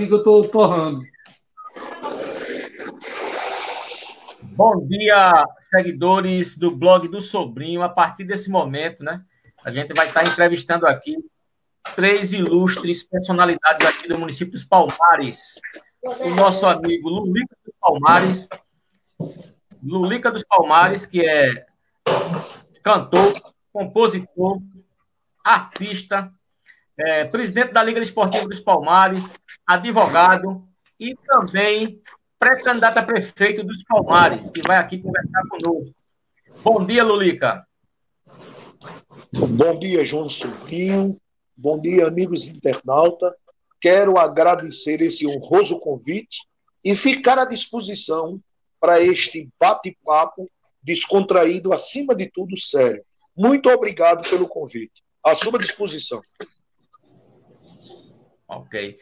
que eu estou torrando. Bom dia, seguidores do blog do Sobrinho. A partir desse momento, né, a gente vai estar entrevistando aqui 3 ilustres personalidades aqui do município dos Palmares. O nosso amigo Lulica dos Palmares, que é cantor, compositor, artista, presidente da Liga Esportiva dos Palmares, advogado e também pré-candidato a prefeito dos Palmares, que vai aqui conversar conosco. Bom dia, Lulica. Bom dia, João Sobrinho. Bom dia, amigos internautas. Quero agradecer esse honroso convite e ficar à disposição para este bate-papo descontraído, acima de tudo, sério. Muito obrigado pelo convite. À sua disposição. Ok.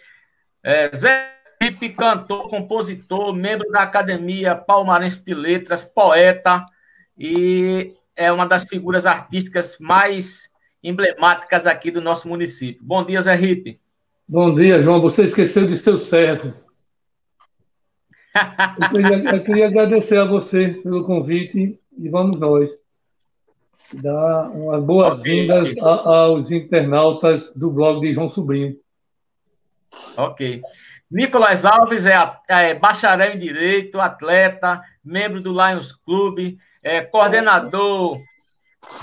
Zé Felipe, cantor, compositor, membro da Academia Palmarense de Letras, poeta, e é uma das figuras artísticas mais emblemáticas aqui do nosso município. Bom dia, Zé Ripe. Bom dia, João. Você esqueceu de seu servo. Eu queria agradecer a você pelo convite e vamos nós dar umas boas-vindas aos internautas do blog de João Sobrinho. Ok. Nicolas Alves é bacharel em Direito, atleta, membro do Lions Clube, coordenador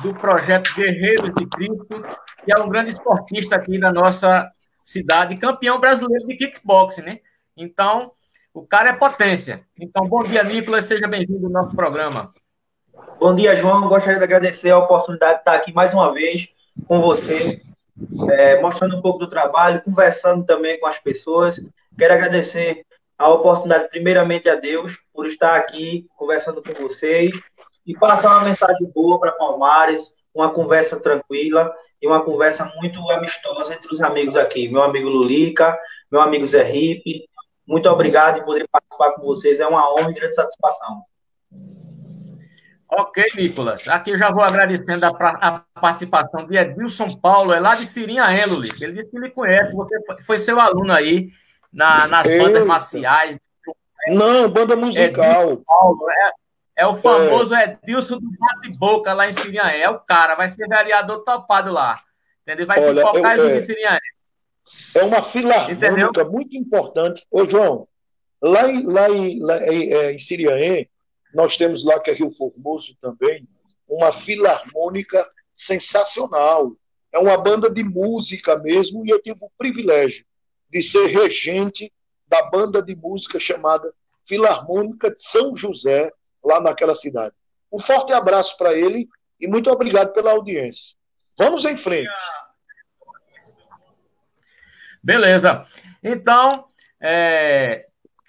do projeto Guerreiros de Cristo, e é um grande esportista aqui da nossa cidade, campeão brasileiro de kickboxing, né? Então, o cara é potência. Então, bom dia, Nicolas, seja bem-vindo ao nosso programa. Bom dia, João. Gostaria de agradecer a oportunidade de estar aqui mais uma vez com você, mostrando um pouco do trabalho, conversando também com as pessoas. Quero agradecer a oportunidade, primeiramente, a Deus, por estar aqui conversando com vocês e passar uma mensagem boa para Palmares, uma conversa tranquila e uma conversa muito amistosa entre os amigos aqui. Meu amigo Lulica, meu amigo Zé Ripe, muito obrigado em poder participar com vocês. É uma honra e grande satisfação. Ok, Nicolas. Aqui eu já vou agradecendo a participação de Edilson Paulo, é lá de Sirinhaém, Lulica. Ele disse que lhe conhece, você foi seu aluno aí nas bandas marciais. Não, banda musical. Paulo, é o famoso Edilson do bate-boca lá em Sirinhaém. É o cara, vai ser vereador topado lá. Entendeu? Vai pipocar de Sirinhaém. É uma filarmônica muito importante. Ô, João, lá em Sirinhaém, nós temos lá, que é Rio Formoso também, uma filarmônica sensacional. É uma banda de música mesmo, e eu tive o privilégio de ser regente da banda de música chamada Filarmônica de São José, lá naquela cidade. Um forte abraço para ele e muito obrigado pela audiência. Vamos em frente. Beleza. Então,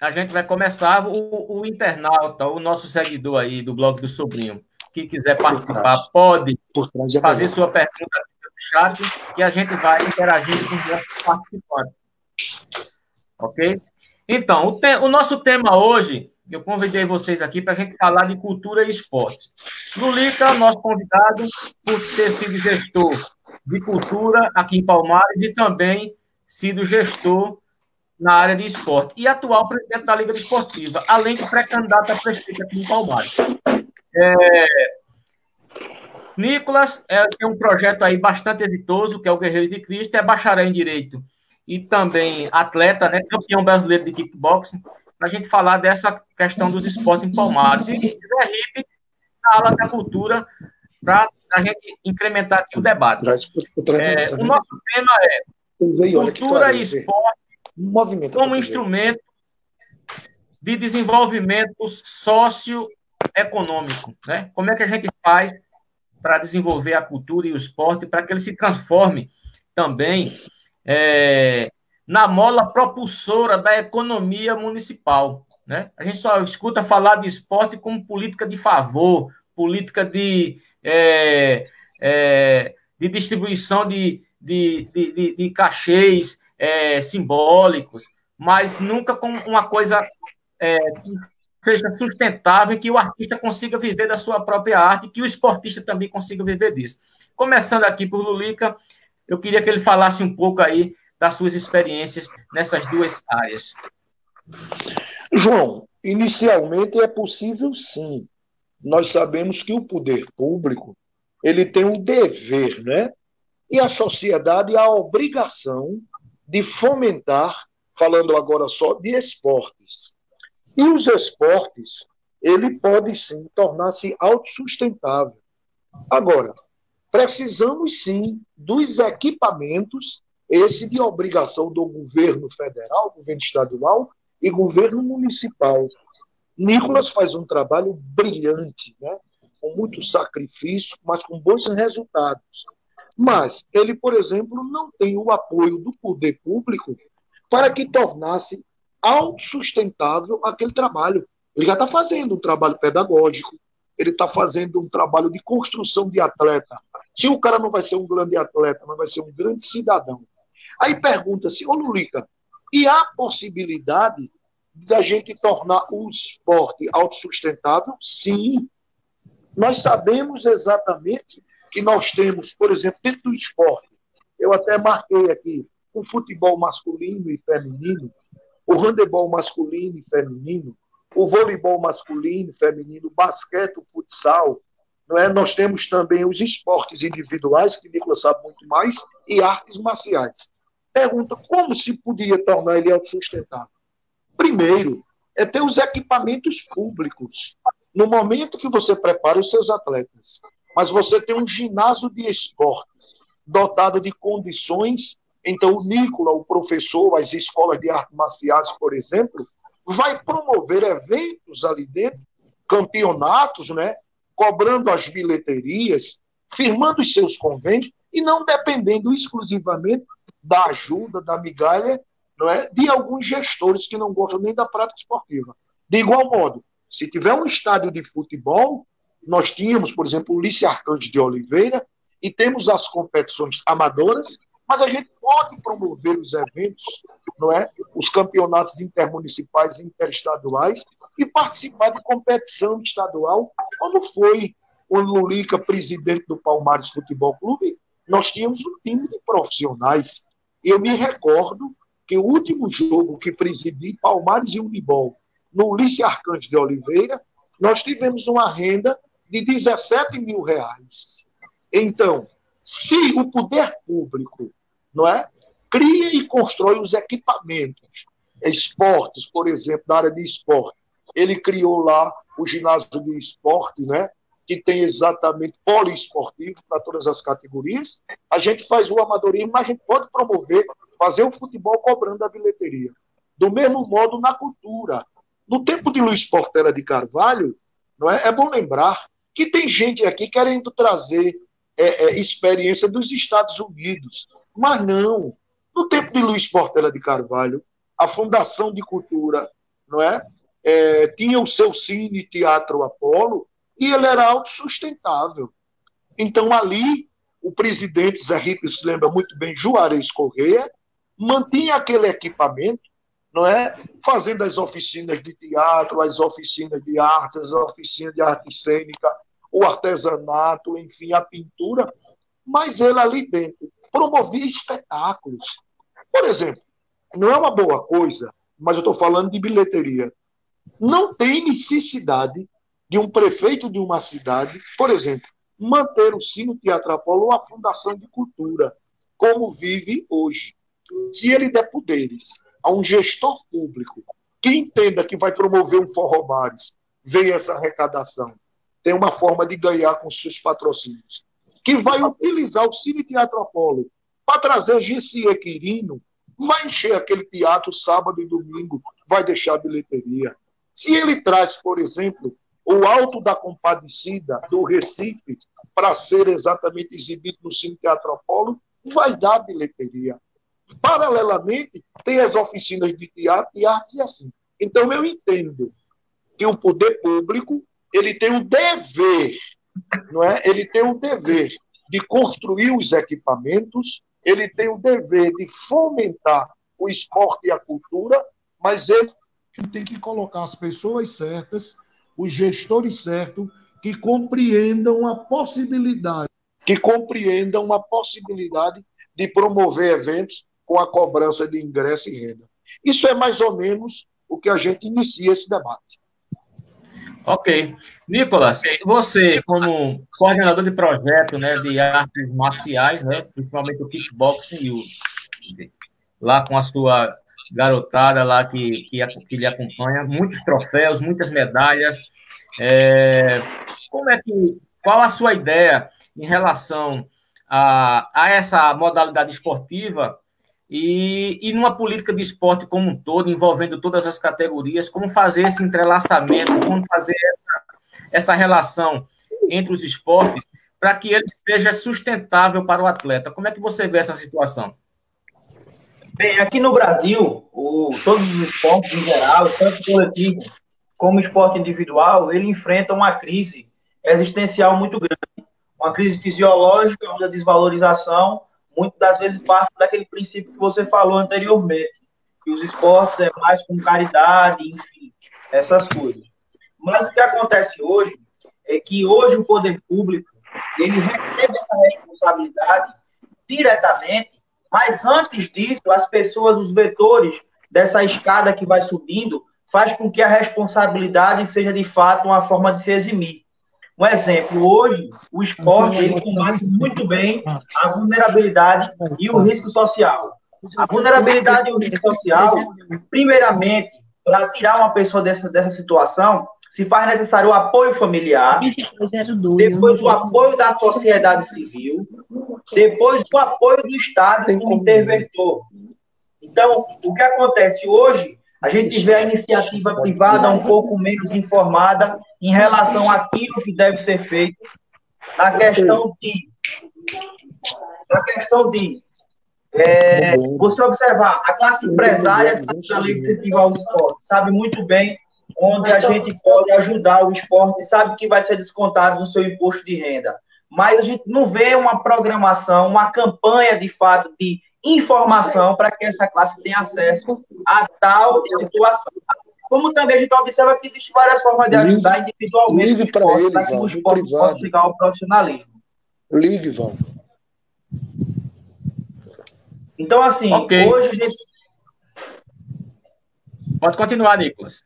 a gente vai começar. O internauta, o nosso seguidor aí do blog do Sobrinho, que quiser participar, pode fazer sua pergunta no chat, que a gente vai interagindo com os nossos participantes. Ok? Então, o nosso tema hoje, eu convidei vocês aqui para a gente falar de cultura e esporte. Lulica, nosso convidado, por ter sido gestor de cultura aqui em Palmares e também sido gestor na área de esporte e atual presidente da Liga Esportiva, além de pré-candidato a prefeito aqui em Palmares. Nicolas tem um projeto aí bastante exitoso, que é o Guerreiros de Cristo, é bacharel em Direito e também atleta, né, campeão brasileiro de kickboxing, para a gente falar dessa questão dos esportes em Palmares. E Zé Ripe, na aula da cultura, para a gente incrementar aqui o debate. O nosso tema é cultura e esporte como instrumento de desenvolvimento socioeconômico, né? Como é que a gente faz para desenvolver a cultura e o esporte para que ele se transforme também na mola propulsora da economia municipal, né? A gente só escuta falar de esporte como política de favor, política de distribuição de cachês simbólicos, mas nunca com uma coisa que seja sustentável, que o artista consiga viver da sua própria arte, que o esportista também consiga viver disso. Começando aqui por Lulica, eu queria que ele falasse um pouco aí das suas experiências nessas duas áreas? João, inicialmente é possível sim. Nós sabemos que o poder público ele tem um dever, né? E a sociedade a obrigação de fomentar, falando agora só de esportes. E os esportes, ele pode sim tornar-se autossustentável. Agora, precisamos sim dos equipamentos, esse de obrigação do governo federal, governo estadual e governo municipal. Nicolas faz um trabalho brilhante, né? Com muito sacrifício, mas com bons resultados. Mas ele, por exemplo, não tem o apoio do poder público para que tornasse autossustentável aquele trabalho. Ele já está fazendo um trabalho pedagógico, ele está fazendo um trabalho de construção de atleta. Se o cara não vai ser um grande atleta, mas vai ser um grande cidadão. Aí pergunta-se, ô Lulica, e há possibilidade da gente tornar o esporte autossustentável? Sim. Nós sabemos exatamente que nós temos, por exemplo, dentro do esporte, eu até marquei aqui, o futebol masculino e feminino, o handebol masculino e feminino, o voleibol masculino e feminino, o basquete, o futsal, não é? Nós temos também os esportes individuais, que o Nicolas sabe muito mais, e artes marciais. Pergunta, como se poderia tornar ele autossustentável? Primeiro, é ter os equipamentos públicos. No momento que você prepara os seus atletas, mas você tem um ginásio de esportes dotado de condições, então o Nicolas, o professor, as escolas de artes marciais, por exemplo, vai promover eventos ali dentro, campeonatos, né? Cobrando as bilheterias, firmando os seus convênios e não dependendo exclusivamente da ajuda, da migalha, não é? De alguns gestores que não gostam nem da prática esportiva. De igual modo, se tiver um estádio de futebol, nós tínhamos, por exemplo, o Lício Arcanjo de Oliveira, e temos as competições amadoras, mas a gente pode promover os eventos, não é? Os campeonatos intermunicipais e interestaduais, e participar de competição estadual, como foi o Lulica, presidente do Palmares Futebol Clube, nós tínhamos um time de profissionais. Eu me recordo que o último jogo que presidi, Palmares e Unibol, no Lício Arcanjo de Oliveira, nós tivemos uma renda de R$17 mil. Então, se o poder público, não é, cria e constrói os equipamentos, esportes, por exemplo, na área de esporte, ele criou lá o ginásio de esporte, né, que tem exatamente poliesportivo para todas as categorias, a gente faz o amadorismo, mas a gente pode promover, fazer o futebol cobrando a bilheteria. Do mesmo modo na cultura. No tempo de Luiz Portela de Carvalho, não é, é bom lembrar que tem gente aqui querendo trazer experiência dos Estados Unidos, mas não. No tempo de Luiz Portela de Carvalho, a Fundação de Cultura, não é, tinha o seu Cine Teatro Apolo e ele era autossustentável. Então, ali, o presidente Zé Rico se lembra muito bem, Juarez Corrêa, mantinha aquele equipamento, não é? Fazendo as oficinas de teatro, as oficinas de arte, as oficinas de arte cênica, o artesanato, enfim, a pintura, mas ele ali dentro promovia espetáculos. Por exemplo, não é uma boa coisa, mas eu estou falando de bilheteria. Não tem necessidade de um prefeito de uma cidade, por exemplo, manter o Cine Teatro Apolo ou a Fundação de Cultura, como vive hoje. Se ele der poderes a um gestor público que entenda que vai promover um Forró Bares, veja essa arrecadação, tem uma forma de ganhar com seus patrocínios, que vai utilizar o Cine Teatro Apolo para trazer Gessie Quirino, vai encher aquele teatro sábado e domingo, vai deixar a bilheteria. Se ele traz, por exemplo, o Alto da Compadecida do Recife para ser exatamente exibido no Cine Teatro Apolo, vai dar bilheteria. Paralelamente, tem as oficinas de teatro e artes e assim. Então, eu entendo que o poder público ele tem um dever, não é? Ele tem um dever de construir os equipamentos, ele tem o dever de fomentar o esporte e a cultura, mas ele tem que colocar as pessoas certas, os gestores certos, que compreendam a possibilidade de promover eventos com a cobrança de ingresso e renda. Isso é mais ou menos o que a gente inicia esse debate. Ok. Nicolas, você, como coordenador de projeto, né, de artes marciais, né, principalmente o kickboxing, lá com a sua garotada lá que lhe acompanha, muitos troféus, muitas medalhas. Qual a sua ideia em relação a essa modalidade esportiva e numa política de esporte como um todo, envolvendo todas as categorias, como fazer esse entrelaçamento, como fazer essa relação entre os esportes para que ele seja sustentável para o atleta? Como é que você vê essa situação? Bem, aqui no Brasil, todos os esportes em geral, tanto coletivo como esporte individual, ele enfrenta uma crise existencial muito grande, uma crise fisiológica, onde a desvalorização, muitas das vezes, parte daquele princípio que você falou anteriormente, que os esportes é mais com caridade, enfim, essas coisas. Mas o que acontece hoje é que hoje o poder público, ele recebe essa responsabilidade diretamente, mas antes disso, as pessoas, os vetores dessa escada que vai subindo, faz com que a responsabilidade seja, de fato, uma forma de se eximir. Um exemplo, hoje, o esporte ele combate muito bem a vulnerabilidade e o risco social. A vulnerabilidade e o risco social, primeiramente, para tirar uma pessoa dessa situação, se faz necessário o apoio familiar, depois o apoio da sociedade civil, depois o apoio do Estado como interventor. Então, o que acontece hoje, a gente vê a iniciativa privada um pouco menos informada em relação àquilo que deve ser feito na questão de você observar, a classe empresária sabe da lei de incentivo ao esporte, sabe muito bem onde a gente pode ajudar o esporte, sabe que vai ser descontado no seu imposto de renda. Mas a gente não vê uma programação, uma campanha, de fato, de informação para que essa classe tenha acesso a tal situação. Como também a gente observa que existem várias formas de ajudar individualmente para que o esporte possa chegar ao profissionalismo. Ligue, Val. Então, assim, hoje a gente... Pode continuar, Nicolas.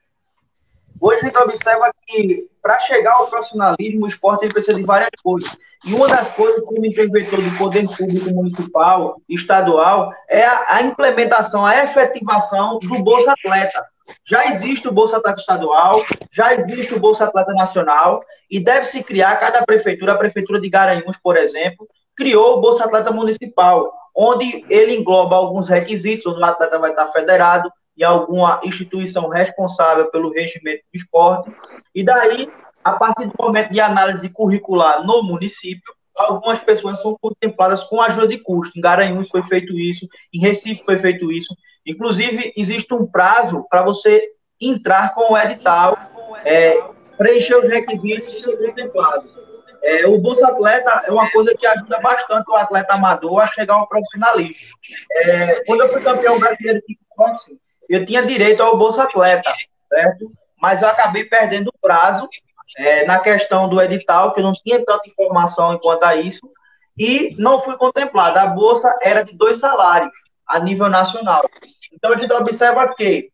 Hoje a gente observa que, para chegar ao profissionalismo, o esporte precisa de várias coisas. E uma das coisas, como interventor do poder público municipal e estadual, é a implementação, a efetivação do Bolsa Atleta. Já existe o Bolsa Atleta estadual, já existe o Bolsa Atleta nacional, e deve-se criar, cada prefeitura, a prefeitura de Garanhuns, por exemplo, criou o Bolsa Atleta municipal, onde ele engloba alguns requisitos, onde o atleta vai estar federado, em alguma instituição responsável pelo regimento do esporte, e daí, a partir do momento de análise curricular no município, algumas pessoas são contempladas com ajuda de custo. Em Garanhuns foi feito isso, em Recife foi feito isso. Inclusive, existe um prazo para você entrar com o edital, preencher os requisitos e ser contemplado. O Bolsa Atleta é uma coisa que ajuda bastante o atleta amador a chegar ao profissionalismo. Quando eu fui campeão brasileiro de kickboxing, eu tinha direito ao Bolsa Atleta, certo? Mas eu acabei perdendo o prazo na questão do edital, que eu não tinha tanta informação quanto a isso, e não fui contemplado. A bolsa era de 2 salários a nível nacional. Então, a gente observa que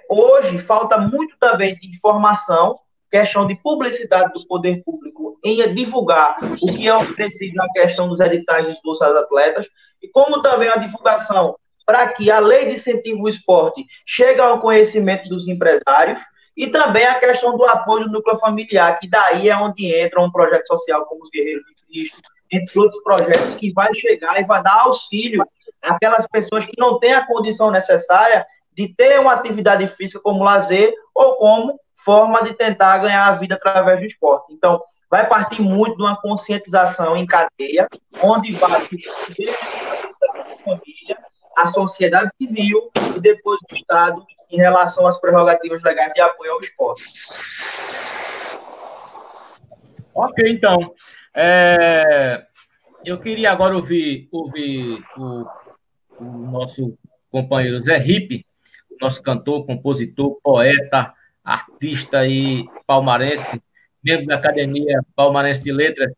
hoje falta muito também de informação, questão de publicidade do poder público em divulgar o que é oferecido na questão dos editais dos Bolsas Atletas, e como também a divulgação para que a lei de incentivo ao esporte chegue ao conhecimento dos empresários, e também a questão do apoio do núcleo familiar, que daí é onde entra um projeto social como os Guerreiros de Cristo, entre outros projetos, que vai chegar e vai dar auxílio àquelas pessoas que não têm a condição necessária de ter uma atividade física como lazer ou como forma de tentar ganhar a vida através do esporte. Então, vai partir muito de uma conscientização em cadeia, onde vai se a família, a sociedade civil e depois o Estado em relação às prerrogativas legais de apoio ao esporte. Ok, então. Eu queria agora ouvir o nosso companheiro Zé Ripe, nosso cantor, compositor, poeta, artista e palmarense, membro da Academia Palmarense de Letras.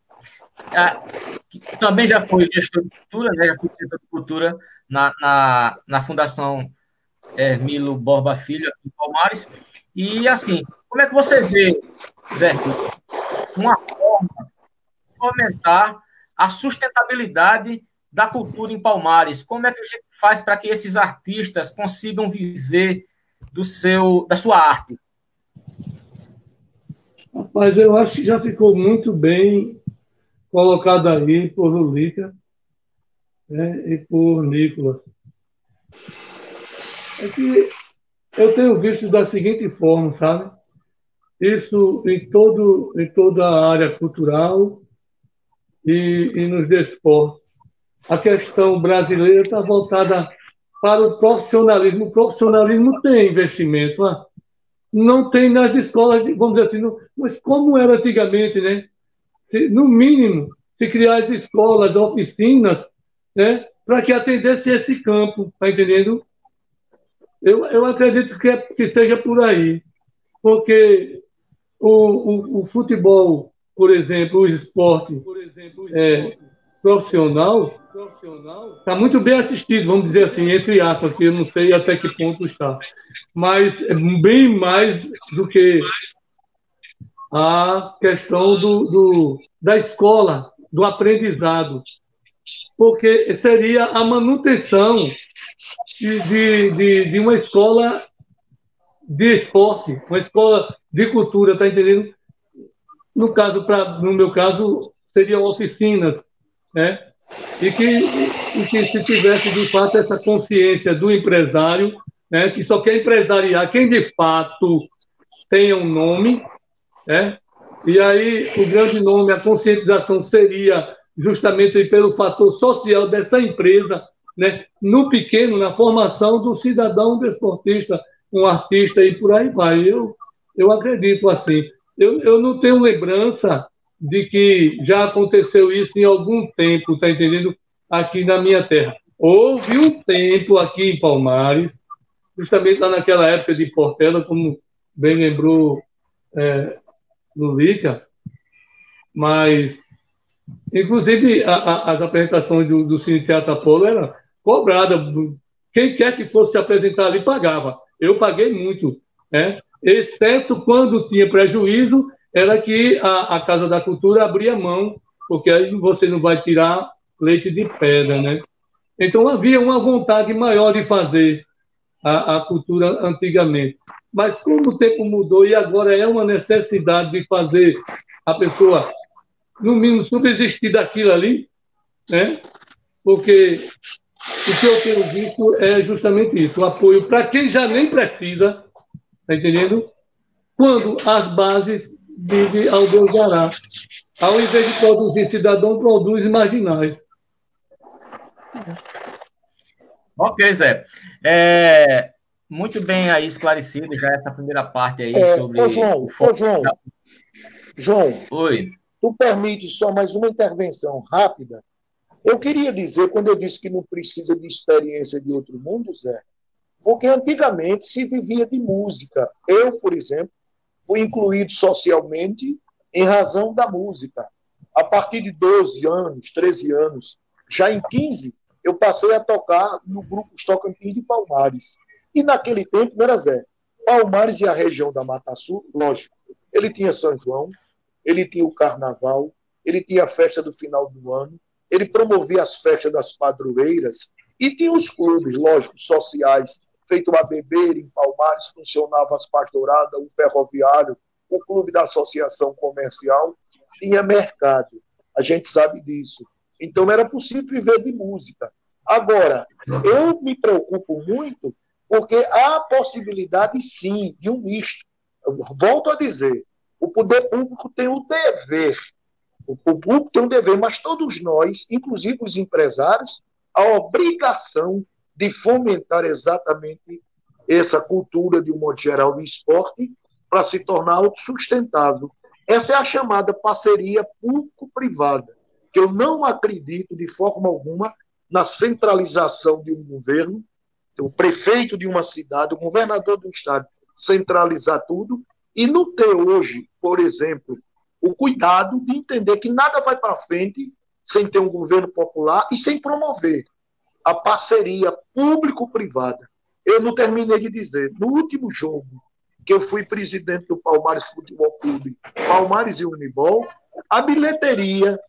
Também já foi gestor de cultura, né? Já foi gestor de cultura na Fundação Hermílio Borba Filho, aqui em Palmares. E, assim, como é que você vê, Zé, uma forma de aumentar a sustentabilidade da cultura em Palmares? Como é que a gente faz para que esses artistas consigam viver da sua arte? Rapaz, eu acho que já ficou muito bem colocado aí por Lulica, né, e por Nicolas. É que eu tenho visto da seguinte forma, sabe? Isso em toda a área cultural e nos desportos. A questão brasileira está voltada para o profissionalismo. O profissionalismo tem investimento, né? Não tem nas escolas, vamos dizer assim, mas como era antigamente, né? No mínimo, se criar as escolas, oficinas, né? Para que atendesse esse campo, tá entendendo? Eu acredito que seja por aí, porque o futebol, por exemplo, o esporte profissional, está muito bem assistido, vamos dizer assim, entre aspas, que eu não sei até que ponto está, mas é bem mais do que a questão da escola, do aprendizado, porque seria a manutenção de uma escola de esporte, uma escola de cultura, tá entendendo? No meu caso, seriam oficinas, né? E que se tivesse, de fato, essa consciência do empresário, né? Que só quer empresariar quem, de fato, tenha um nome, né? E aí, o grande nome, a conscientização seria justamente pelo fator social dessa empresa, né? No pequeno, na formação do cidadão desportista, um artista e por aí vai. Eu acredito assim. Eu não tenho lembrança de que já aconteceu isso em algum tempo, tá entendendo? Aqui na minha terra. Houve um tempo aqui em Palmares, justamente lá naquela época de Portela, como bem lembrou Lulica, mas, inclusive, as apresentações do Cine Teatro Apolo eram cobradas. Quem quer que fosse se apresentar ali pagava. Eu paguei muito, né? Exceto quando tinha prejuízo, era que a Casa da Cultura abria mão, porque aí você não vai tirar leite de pedra, né? Então havia uma vontade maior de fazer a cultura antigamente. Mas como o tempo mudou e agora é uma necessidade de fazer a pessoa, no mínimo, subsistir daquilo ali, né? Porque o que eu tenho visto é justamente isso, o apoio para quem já nem precisa, tá entendendo? Quando as bases vivem ao Deus dará. Ao invés de produzir cidadão, produz marginais. Ok, Zé. Muito bem aí esclarecido já essa primeira parte aí sobre o foco. João, oi. Tu permite só mais uma intervenção rápida? Eu queria dizer, quando eu disse que não precisa de experiência de outro mundo, Zé, porque antigamente se vivia de música. Eu, por exemplo, fui incluído socialmente em razão da música. A partir de 12 anos, 13 anos, já em 15, eu passei a tocar no grupo Os Tocantins de Palmares. E naquele tempo, não era Zé, Palmares e a região da Mata Sul, lógico, ele tinha São João, ele tinha o Carnaval, ele tinha a festa do final do ano, ele promovia as festas das padroeiras e tinha os clubes, lógico, sociais, feito a beber em Palmares, funcionava as pastoradas, o ferroviário, o clube da associação comercial, tinha mercado. A gente sabe disso. Então era possível viver de música. Agora, eu me preocupo muito porque há a possibilidade, sim, de um misto. Eu volto a dizer, o poder público tem o dever, o público tem um dever, mas todos nós, inclusive os empresários, a obrigação de fomentar exatamente essa cultura, de um modo geral, do esporte, para se tornar autossustentável. Essa é a chamada parceria público-privada, que eu não acredito de forma alguma na centralização de um governo, o prefeito de uma cidade, o governador de um estado, centralizar tudo e não ter hoje, por exemplo, o cuidado de entender que nada vai para frente sem ter um governo popular e sem promover. a parceria público-privada. Eu não terminei de dizer, no último jogo que eu fui presidente do Palmares Futebol Clube, Palmares e Unibol, a bilheteria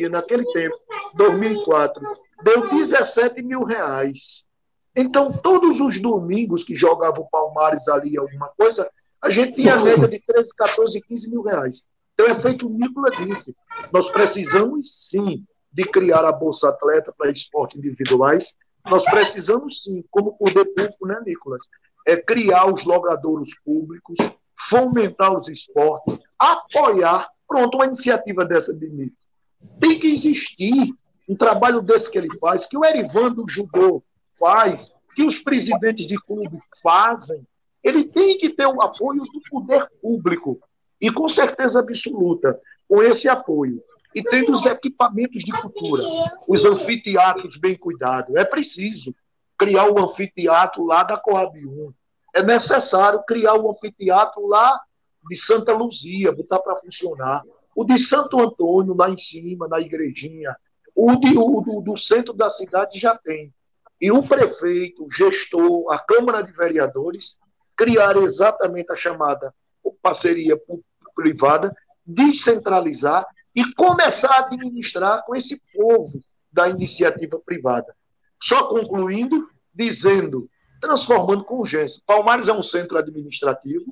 naquele tempo, 2004, deu 17 mil reais. Então, todos os domingos que jogava o Palmares ali alguma coisa, a gente tinha a média de 13, 14, 15 mil reais. Então, é feito o Nicolas disse. Nós precisamos, sim, de criar a Bolsa Atleta para esportes individuais. Nós precisamos, sim, como poder público, né, Nicolas? Criar os logradouros públicos, fomentar os esportes, apoiar. Pronto, uma iniciativa dessa de Nicolas. Tem que existir um trabalho desse que ele faz, que o Erivan do Judô faz, que os presidentes de clube fazem. Ele tem que ter o apoio do poder público. E, com certeza absoluta, com esse apoio, e tendo os equipamentos de cultura, os anfiteatros bem cuidados, é preciso criar o anfiteatro lá da Coab 1. É necessário criar o anfiteatro lá de Santa Luzia, botar para funcionar. O de Santo Antônio, lá em cima, na igrejinha. O do centro da cidade já tem. E o prefeito, o gestor, a Câmara de Vereadores, criar exatamente a chamada parceria público-privada, descentralizar e começar a administrar com esse povo da iniciativa privada. Só concluindo, dizendo, transformando com urgência. Palmares é um centro administrativo,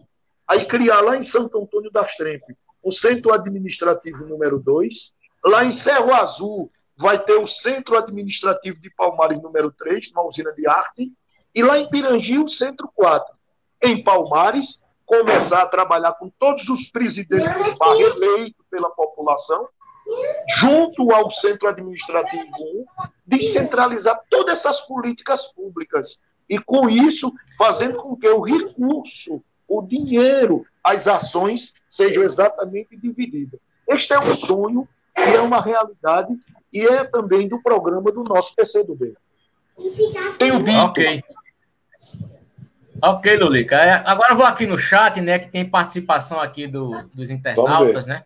aí criar lá em Santo Antônio das Trempe o centro administrativo número 2, lá em Cerro Azul vai ter o centro administrativo de Palmares número 3, uma usina de arte, e lá em Pirangi o centro 4. Em Palmares, começar a trabalhar com todos os presidentes dos bairros eleitos pela população, junto ao centro administrativo 1, descentralizar todas essas políticas públicas. E, com isso, fazendo com que o recurso, o dinheiro, as ações sejam exatamente divididas. Este é um sonho e é uma realidade e é também do programa do nosso PCdoB. Tenho dito. Ok, Lulica. Agora eu vou aqui no chat, né, que tem participação aqui dos internautas, né?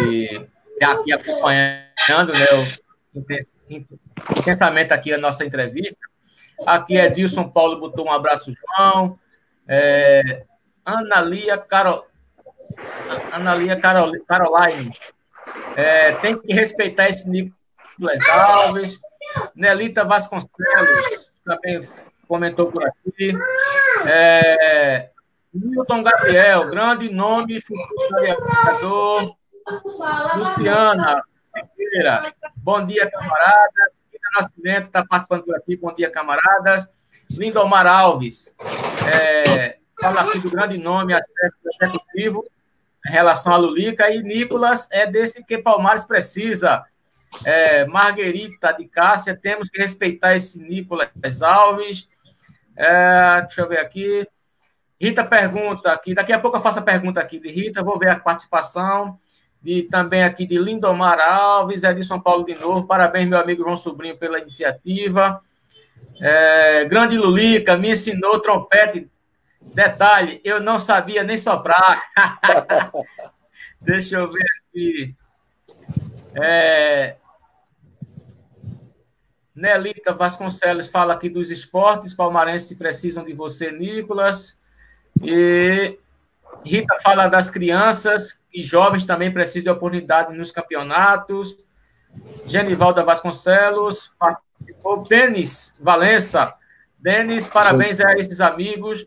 E aqui acompanhando, né, intensamente aqui a nossa entrevista. Aqui é Dilson Paulo, botou um abraço, João. Analia Caroline. Tem que respeitar esse Nicolas Alves. Nelita Vasconcelos também comentou por aqui. Milton Gabriel, grande nome, futuro vereador. Luciana Siqueira, bom dia, camaradas. Rita Nascimento está participando por aqui, bom dia, camaradas. Lindomar Alves, fala aqui do grande nome executivo em relação a Lulica. E Nicolas é desse que Palmares precisa. Marguerita de Cássia, temos que respeitar esse Nicolas Alves. Deixa eu ver aqui. Rita pergunta aqui, daqui a pouco eu faço a pergunta aqui de Rita, vou ver a participação também aqui de Lindomar Alves, é de São Paulo de novo, parabéns meu amigo João Sobrinho pela iniciativa. Grande Lulica, me ensinou trompete, detalhe, eu não sabia nem soprar. Deixa eu ver aqui. Nelita Vasconcelos fala aqui dos esportes palmarenses precisam de você, Nicolas. E Rita fala das crianças e jovens também precisam de oportunidade nos campeonatos. Genivalda Vasconcelos participou. Denis Valença. Denis, parabéns a esses amigos.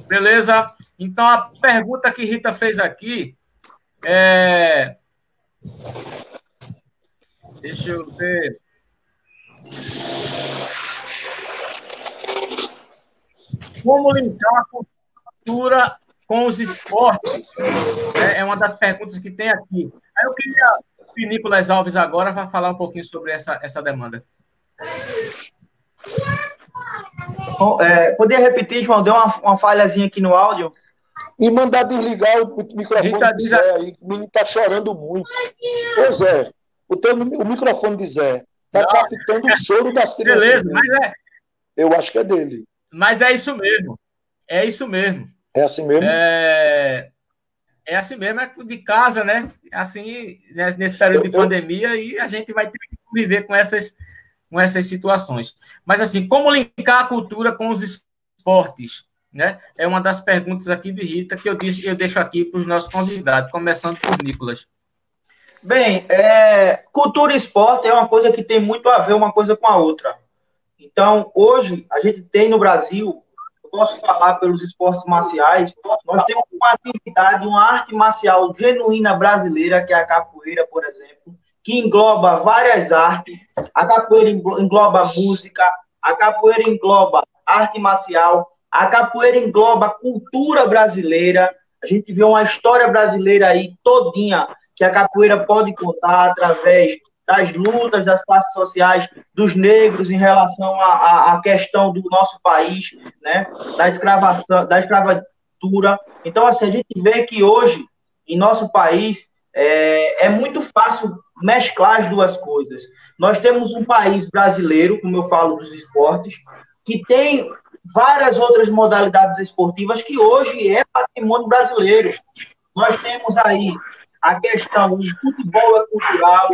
Beleza? Então, a pergunta que Rita fez aqui deixa eu ver. Como linkar a cultura com os esportes? É uma das perguntas que tem aqui. Aí eu queria que Nicolas Alves agora vai falar um pouquinho sobre essa demanda. Poderia repetir, João? Deu uma falhazinha aqui no áudio. E mandar desligar o microfone de Zé aí, o menino está chorando muito. Ô Zé, o microfone de Zé está captando o choro das crianças. Beleza, mas eu acho que é dele. Mas é isso mesmo. É isso mesmo. É assim mesmo? É assim mesmo, é de casa, né? Assim, nesse período de pandemia, e a gente vai ter que conviver com com essas situações. Mas, assim, como linkar a cultura com os esportes? Né? É uma das perguntas aqui de Rita que eu deixo aqui para os nossos convidados, começando por Nicolas. Bem, cultura e esporte é uma coisa que tem muito a ver uma coisa com a outra. Então, hoje, a gente tem no Brasil, eu posso falar pelos esportes marciais, nós temos uma atividade, uma arte marcial genuína brasileira, que é a capoeira, por exemplo, que engloba várias artes. A capoeira engloba música, a capoeira engloba arte marcial, a capoeira engloba cultura brasileira. A gente vê uma história brasileira aí todinha que a capoeira pode contar através das lutas das classes sociais dos negros em relação à questão do nosso país, né, da escravatura. Então, assim, a gente vê que hoje, em nosso país, é muito fácil mesclar as duas coisas. Nós temos um país brasileiro, como eu falo dos esportes, que tem várias outras modalidades esportivas que hoje é patrimônio brasileiro. Nós temos aí a questão do futebol é cultural,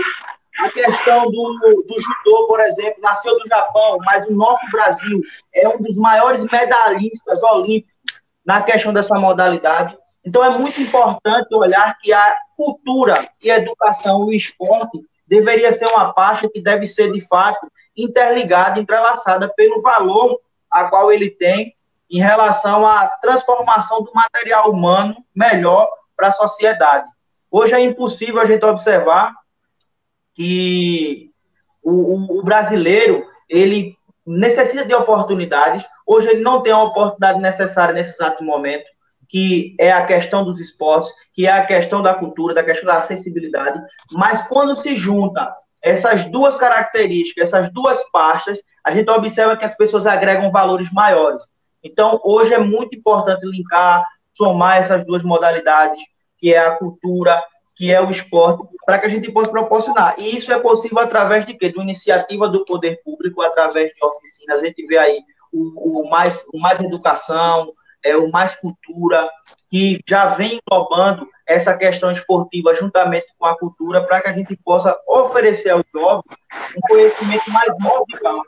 a questão do judô, por exemplo, nasceu do Japão, mas o nosso Brasil é um dos maiores medalhistas olímpicos na questão dessa modalidade. Então, é muito importante olhar que a cultura e a educação e o esporte deveria ser uma parte que deve ser, de fato, interligada, entrelaçada pelo valor a qual ele tem em relação à transformação do material humano melhor para a sociedade. Hoje é impossível a gente observar que o brasileiro, ele necessita de oportunidades. Hoje ele não tem a oportunidade necessária nesse exato momento, que é a questão dos esportes, que é a questão da cultura, da questão da acessibilidade. Mas quando se junta essas duas características, essas duas pastas, a gente observa que as pessoas agregam valores maiores. Então, hoje é muito importante linkar, somar essas duas modalidades, que é a cultura, que é o esporte, para que a gente possa proporcionar. E isso é possível através de quê? De uma iniciativa do poder público, através de oficinas. A gente vê aí o mais educação, o mais cultura, que já vem englobando essa questão esportiva juntamente com a cultura, para que a gente possa oferecer aos jovens um conhecimento mais amplo.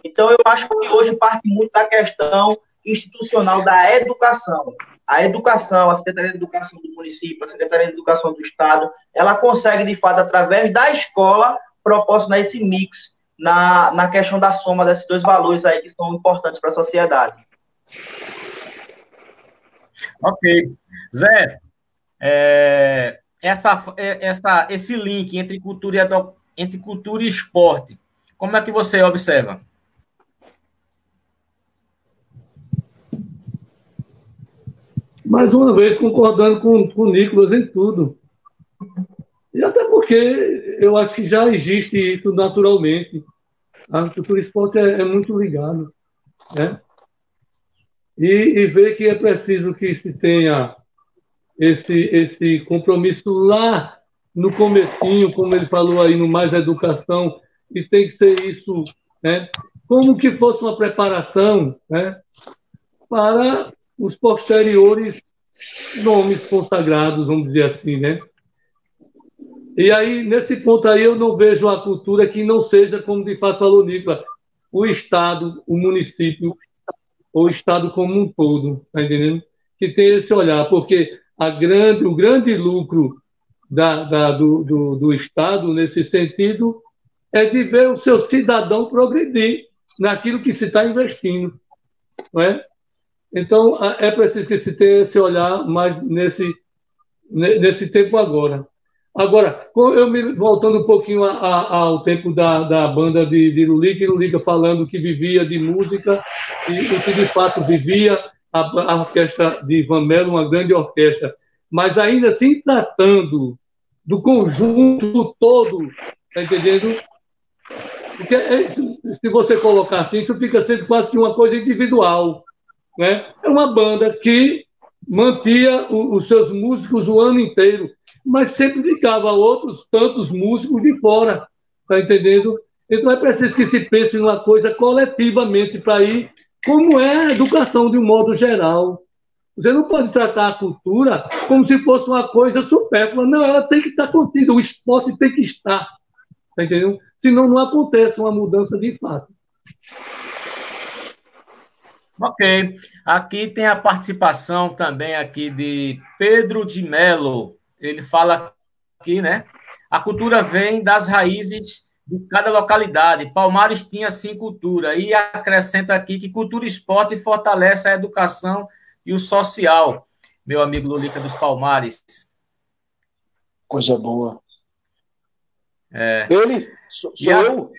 Então, eu acho que hoje parte muito da questão institucional da educação. A educação, a Secretaria de Educação do município, a Secretaria de Educação do Estado, ela consegue, de fato, através da escola, proporcionar esse mix na questão da soma desses dois valores aí que são importantes para a sociedade. Ok. Zé, esse link entre cultura e esporte, como é que você observa? Mais uma vez, concordando com o Nicolas em tudo. E até porque eu acho que já existe isso naturalmente. A cultura e esporte é muito ligado, né? E ver que é preciso que se tenha esse compromisso lá no comecinho, como ele falou aí, no Mais Educação, e tem que ser isso, né? Como que fosse uma preparação, né, para os posteriores nomes consagrados, vamos dizer assim, né? E aí, nesse ponto aí, eu não vejo a cultura que não seja, como de fato falou Nicolas, o Estado, o município, ou o Estado como um todo, tá entendendo? Que tem esse olhar, porque o grande lucro do Estado, nesse sentido, é de ver o seu cidadão progredir naquilo que se está investindo, não é? Então, é preciso que se tenha esse olhar mais nesse tempo agora. Agora, voltando um pouquinho ao tempo da banda de Luluca falando que vivia de música e que de fato vivia a orquestra de Ivan Melo, uma grande orquestra, mas ainda assim tratando do conjunto todo, está entendendo? Porque se você colocar assim, isso fica sendo quase que uma coisa individual, né? É uma banda que mantia os seus músicos o ano inteiro, mas sempre ficava outros tantos músicos de fora, tá entendendo? Então é preciso que se pense em uma coisa coletivamente para ir, como é a educação de um modo geral. Você não pode tratar a cultura como se fosse uma coisa supérflua. Não, ela tem que estar contida, o esporte tem que estar, tá entendendo? senão não acontece uma mudança de fato. Ok. Aqui tem a participação também aqui de Pedro de Mello. Ele fala aqui, né? A cultura vem das raízes de cada localidade. Palmares tinha, sim, cultura. E acrescenta aqui que cultura e esporte fortalece a educação e o social, meu amigo Lulica dos Palmares. Coisa boa. É. Ele? Sou eu?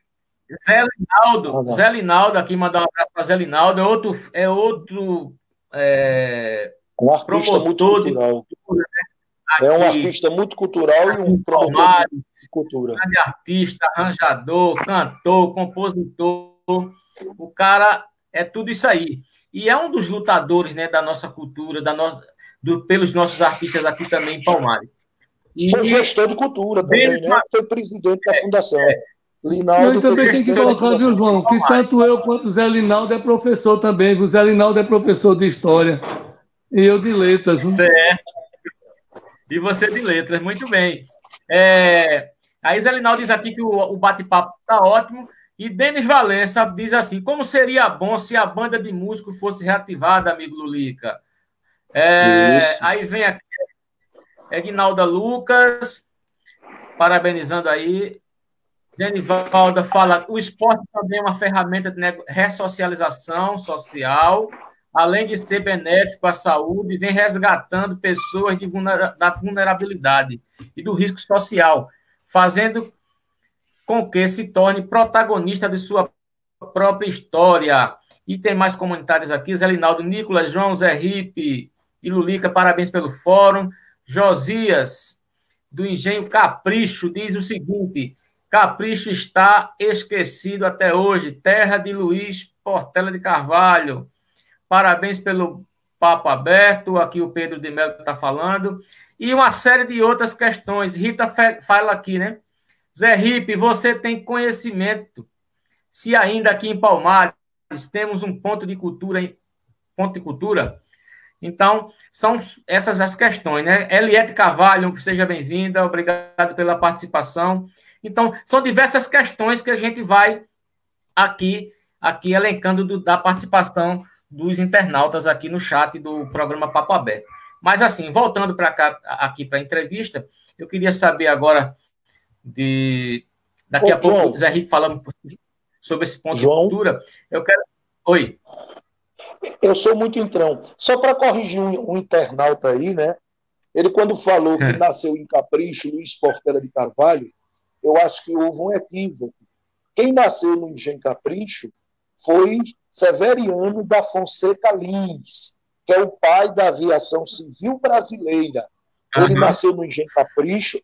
Zé Linaldo, aqui mandar um abraço para Zé Linaldo, é outro um artista muito cultural. É um artista muito cultural e um promotor de cultura. Grande artista, arranjador, cantor, compositor. O cara é tudo isso aí. E é um dos lutadores, né, da nossa cultura, pelos nossos artistas aqui também em Palmares. Foi gestor de cultura também, né? Foi presidente da fundação. Linaldo eu também tenho que colocar, viu, João, que tanto eu quanto o Zé Linaldo é professor também. O Zé Linaldo é professor de História. E eu de Letras. Certo. E você de Letras, muito bem. Aí Zé Linaldo diz aqui que o bate-papo está ótimo. E Denis Valença diz assim, como seria bom se a banda de músicos fosse reativada, amigo Lulica? Aí vem aqui Egnalda Lucas, parabenizando aí. Genivalda fala, o esporte também é uma ferramenta de ressocialização social, além de ser benéfico à saúde, vem resgatando pessoas da vulnerabilidade e do risco social, fazendo com que se torne protagonista de sua própria história. E tem mais comentários aqui, Zé Linaldo, Nicolas, João, Zé Ripe e Lulica, parabéns pelo fórum. Josias, do Engenho Capricho, diz o seguinte... Capricho está esquecido até hoje. Terra de Luiz Portela de Carvalho. Parabéns pelo papo aberto. Aqui o Pedro de Mello está falando. E uma série de outras questões. Rita fala aqui, né? Zé Ripe, você tem conhecimento se ainda aqui em Palmares temos um ponto de cultura? Então, são essas as questões, né? Eliette Carvalho, seja bem-vinda. Obrigado pela participação. Então, são diversas questões que a gente vai aqui elencando da participação dos internautas aqui no chat do programa Papo Aberto. Mas, assim, voltando para cá, aqui para a entrevista, eu queria saber agora daqui a pouco o Zé Ripe falando sobre esse ponto de cultura. Eu quero... Oi. Eu sou muito entrão. Só para corrigir um internauta aí, né? Ele, quando falou que nasceu em Capricho, Luiz Portela de Carvalho, eu acho que houve um equívoco. Quem nasceu no Engenho Capricho foi Severiano da Fonseca Lins, que é o pai da aviação civil brasileira. Ele nasceu no Engenho Capricho,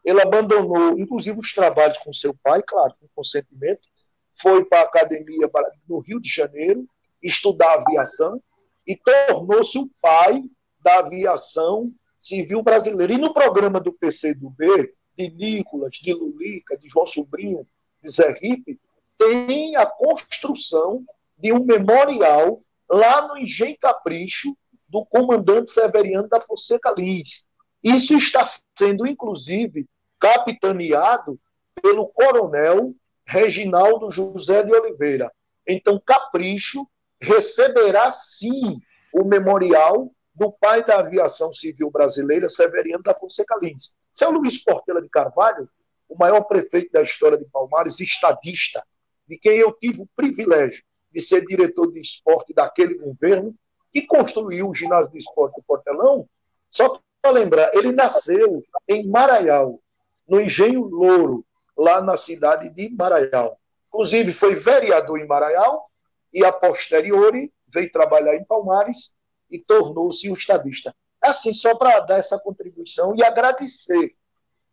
ele abandonou, inclusive, os trabalhos com seu pai, claro, com consentimento, foi para a academia no Rio de Janeiro, estudar aviação, e tornou-se o pai da aviação civil brasileira. E no programa do PCdoB, de Nicolas, de Lulica, de João Sobrinho, de Zé Ripe, tem a construção de um memorial lá no Engenho Capricho do comandante Severiano da Fonseca Lins. Isso está sendo, inclusive, capitaneado pelo coronel Reginaldo José de Oliveira. Então, Capricho receberá, sim, o memorial do pai da aviação civil brasileira, Severiano da Fonseca Lins. Seu Luiz Portela de Carvalho, o maior prefeito da história de Palmares, estadista, de quem eu tive o privilégio de ser diretor de esporte daquele governo, que construiu o ginásio de esporte do Portelão. Só para lembrar, ele nasceu em Maraial, no Engenho Louro, lá na cidade de Maraial. Inclusive, foi vereador em Maraial e, a posteriori, veio trabalhar em Palmares e tornou-se um estadista. Assim, só para dar essa contribuição e agradecer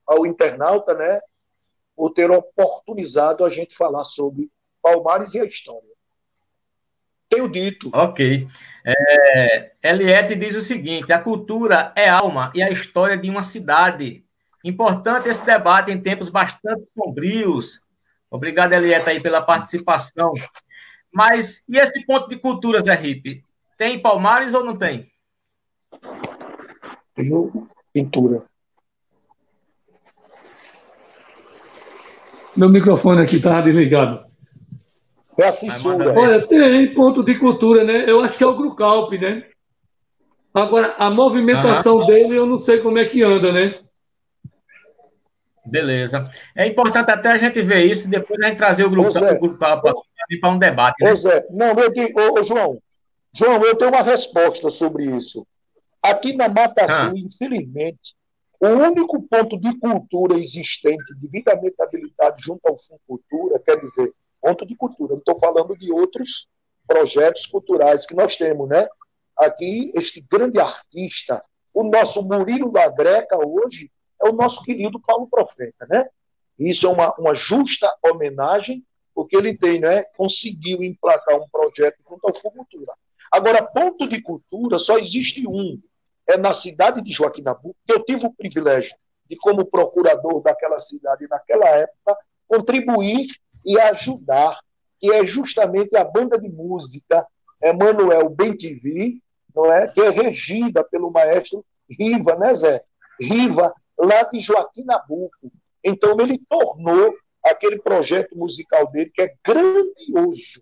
ao internauta, né, por ter oportunizado a gente falar sobre Palmares e a história. Tenho dito. Ok. Eliette diz o seguinte, a cultura é alma e a história de uma cidade. Importante esse debate em tempos bastante sombrios. Obrigado, Eliette, aí pela participação. Mas, e esse ponto de cultura, Zé Ripe? Tem Palmares ou não tem? Tenho pintura. Meu microfone aqui estava desligado. É a censura. Olha, tem ponto de cultura, né? Eu acho que é o Grucalp, né? Agora, a movimentação dele, eu não sei como é que anda, né? Beleza. É importante até a gente ver isso e depois a gente trazer o Grucalp para um debate, né? Pois é. Não, João, eu tenho uma resposta sobre isso. Aqui na Mata Sul, infelizmente, o único ponto de cultura existente, devidamente habilitado junto ao Funcultura, quer dizer, ponto de cultura, não estou falando de outros projetos culturais que nós temos, né? Aqui, este grande artista, o nosso Murilo da Greca hoje, é o nosso querido Paulo Profeta, né? Isso é uma justa homenagem, porque ele tem, né? Conseguiu emplacar um projeto junto ao Funcultura. Agora, ponto de cultura só existe um, é na cidade de Joaquim Nabuco, que eu tive o privilégio de, como procurador daquela cidade naquela época, contribuir e ajudar, que é justamente a banda de música Emanuel Bem-TV, não é? Que é regida pelo maestro Riva, né, Zé? Riva, lá de Joaquim Nabuco. Então, ele tornou aquele projeto musical dele, que é grandioso,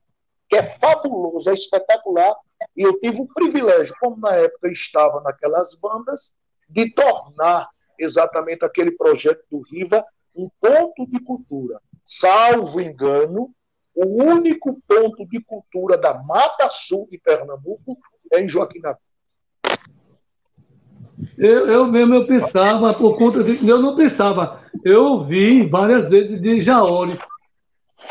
que é fabuloso, é espetacular, e eu tive o privilégio, como na época estava naquelas bandas, de tornar exatamente aquele projeto do Riva um ponto de cultura. Salvo engano, o único ponto de cultura da Mata Sul de Pernambuco é em Joaquim Nabuco. Eu pensava, por conta de... Eu não pensava. Eu ouvi várias vezes de Jaori.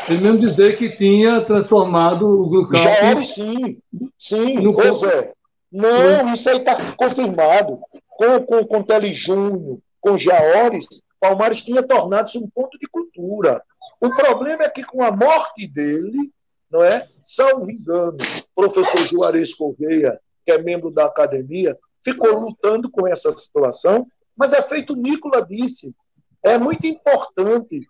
Ele mesmo dizer que tinha transformado o Grucalp... Jaori, sim, pois é. Não, isso aí está confirmado. Com Tele Júnior, com Jaori, Palmares tinha tornado-se um ponto de cultura. O problema é que com a morte dele, não é? Salvo engano, o professor Juarez Correia, que é membro da academia, ficou lutando com essa situação, mas é feito o Nicola disse. É muito importante,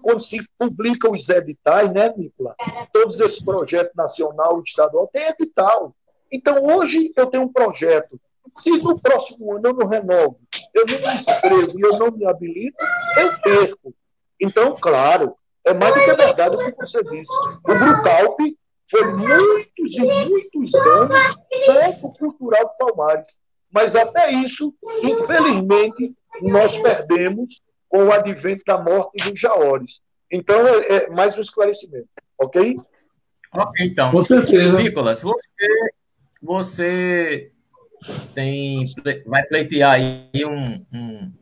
quando se publica os editais, né, Nicola? Todos esses projetos nacional e estadual têm edital. Então, hoje eu tenho um projeto. Se no próximo ano eu não renovo, eu não me inscrevo e eu não me habilito, eu perco. Então, claro, é mais do que verdade o que você disse. O Grucalp foi muitos e muitos anos ponto cultural de Palmares. Mas até isso, infelizmente, nós perdemos com o advento da morte dos Jaores. Então, é mais um esclarecimento, ok? Ok, então. Com certeza. Nicolas, você vai pleitear aí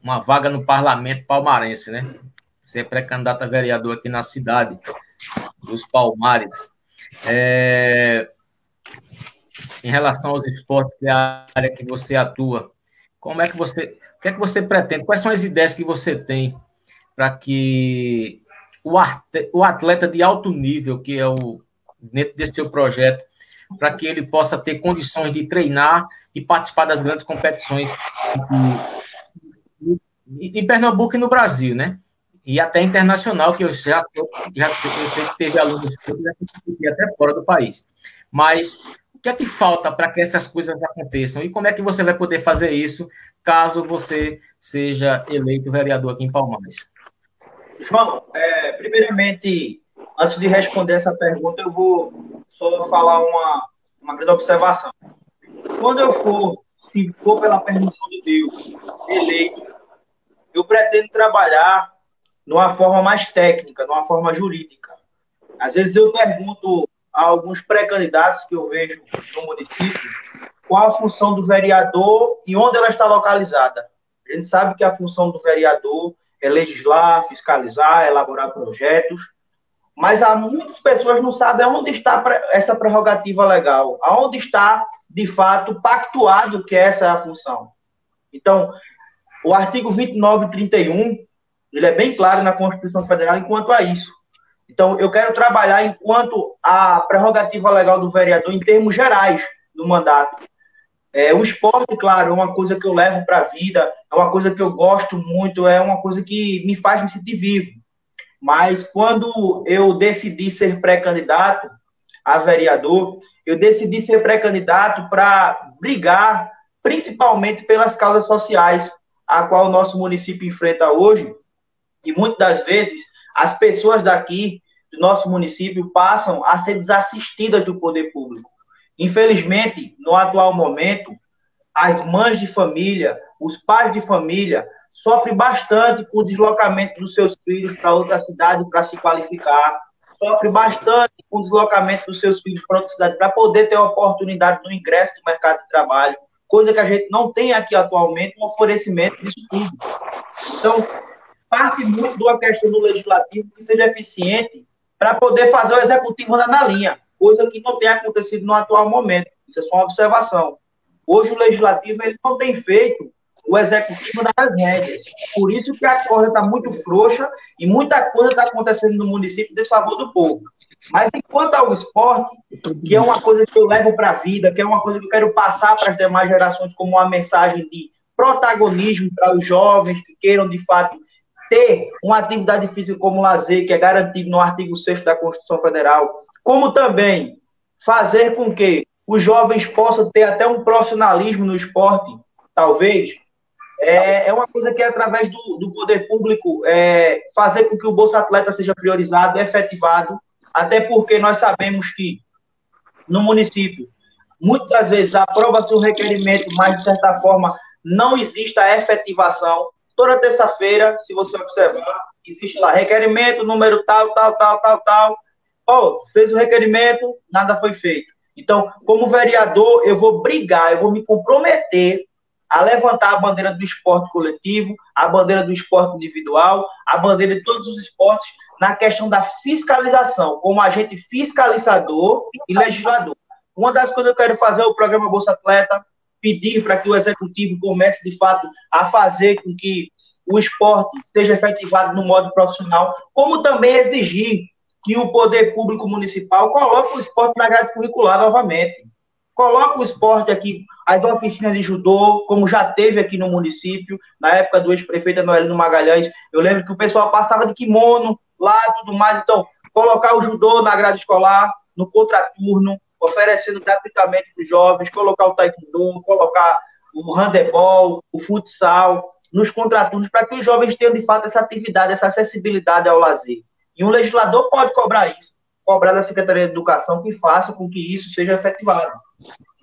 uma vaga no parlamento palmarense, né? Você é pré-candidato a vereador aqui na cidade dos Palmares. Em relação aos esportes, que é a área que você atua, o que é que você pretende? Quais são as ideias que você tem para que o atleta de alto nível, que é dentro desse seu projeto, para que ele possa ter condições de treinar e participar das grandes competições em Pernambuco e no Brasil, né? E até internacional, que eu já sei que teve alunos que até fora do país. Mas o que é que falta para que essas coisas aconteçam? E como é que você vai poder fazer isso caso você seja eleito vereador aqui em Palmares? João, primeiramente, antes de responder essa pergunta, eu vou só falar uma grande observação. Quando se for pela permissão de Deus, eleito, eu pretendo trabalhar de uma forma mais técnica, de uma forma jurídica. Às vezes eu pergunto a alguns pré-candidatos que eu vejo no município qual a função do vereador e onde ela está localizada. A gente sabe que a função do vereador é legislar, fiscalizar, elaborar projetos, mas há muitas pessoas não sabem onde está essa prerrogativa legal, aonde está, de fato, pactuado que essa é a função. Então, o artigo 29 e 31, ele é bem claro na Constituição Federal enquanto a isso. Então, eu quero trabalhar enquanto a prerrogativa legal do vereador em termos gerais do mandato. O esporte, claro, é uma coisa que eu levo para a vida, é uma coisa que eu gosto muito, é uma coisa que me faz me sentir vivo. Mas quando eu decidi ser pré-candidato a vereador, eu decidi ser pré-candidato para brigar principalmente pelas causas sociais, a qual o nosso município enfrenta hoje, e muitas das vezes as pessoas daqui, do nosso município, passam a ser desassistidas do poder público. Infelizmente, no atual momento, as mães de família, os pais de família, sofrem bastante com o deslocamento dos seus filhos para outra cidade para se qualificar, sofrem bastante com o deslocamento dos seus filhos para outra cidade para poder ter a oportunidade do ingresso no mercado de trabalho, coisa que a gente não tem aqui atualmente, um oferecimento disso tudo. Então, parte muito de uma questão do legislativo que seja eficiente para poder fazer o executivo andar na linha, coisa que não tem acontecido no atual momento. Isso é só uma observação. Hoje o legislativo ele não tem feito o executivo das rédeas. Por isso que a corda está muito frouxa e muita coisa está acontecendo no município em desfavor do povo. Mas enquanto ao esporte, que é uma coisa que eu levo para a vida, que é uma coisa que eu quero passar para as demais gerações como uma mensagem de protagonismo para os jovens que queiram, de fato, ter uma atividade física como lazer, que é garantido no artigo 6º da Constituição Federal, como também fazer com que os jovens possam ter até um profissionalismo no esporte, talvez, é uma coisa que é através do poder público fazer com que o Bolsa Atleta seja priorizado, efetivado, até porque nós sabemos que no município, muitas das vezes aprova-se um requerimento, mas de certa forma não existe a efetivação. Toda terça-feira, se você observar, existe lá requerimento, número tal. Fez o requerimento, nada foi feito. Então, como vereador, eu vou brigar, eu vou me comprometer a levantar a bandeira do esporte coletivo, a bandeira do esporte individual, a bandeira de todos os esportes, na questão da fiscalização, como agente fiscalizador e legislador. Uma das coisas que eu quero fazer é o programa Bolsa Atleta, pedir para que o executivo comece, de fato, a fazer com que o esporte seja efetivado no modo profissional, como também exigir que o poder público municipal coloque o esporte na grade curricular novamente. Coloque o esporte aqui, as oficinas de judô, como já teve aqui no município, na época do ex-prefeito Noelino Magalhães. Eu lembro que o pessoal passava de kimono lá e tudo mais. Então, colocar o judô na grade escolar, no contraturno, oferecendo gratuitamente para os jovens, colocar o taekwondo, colocar o handebol, o futsal, nos contraturnos, para que os jovens tenham, de fato, essa atividade, essa acessibilidade ao lazer. E um legislador pode cobrar isso, cobrar da Secretaria de Educação que faça com que isso seja efetivado.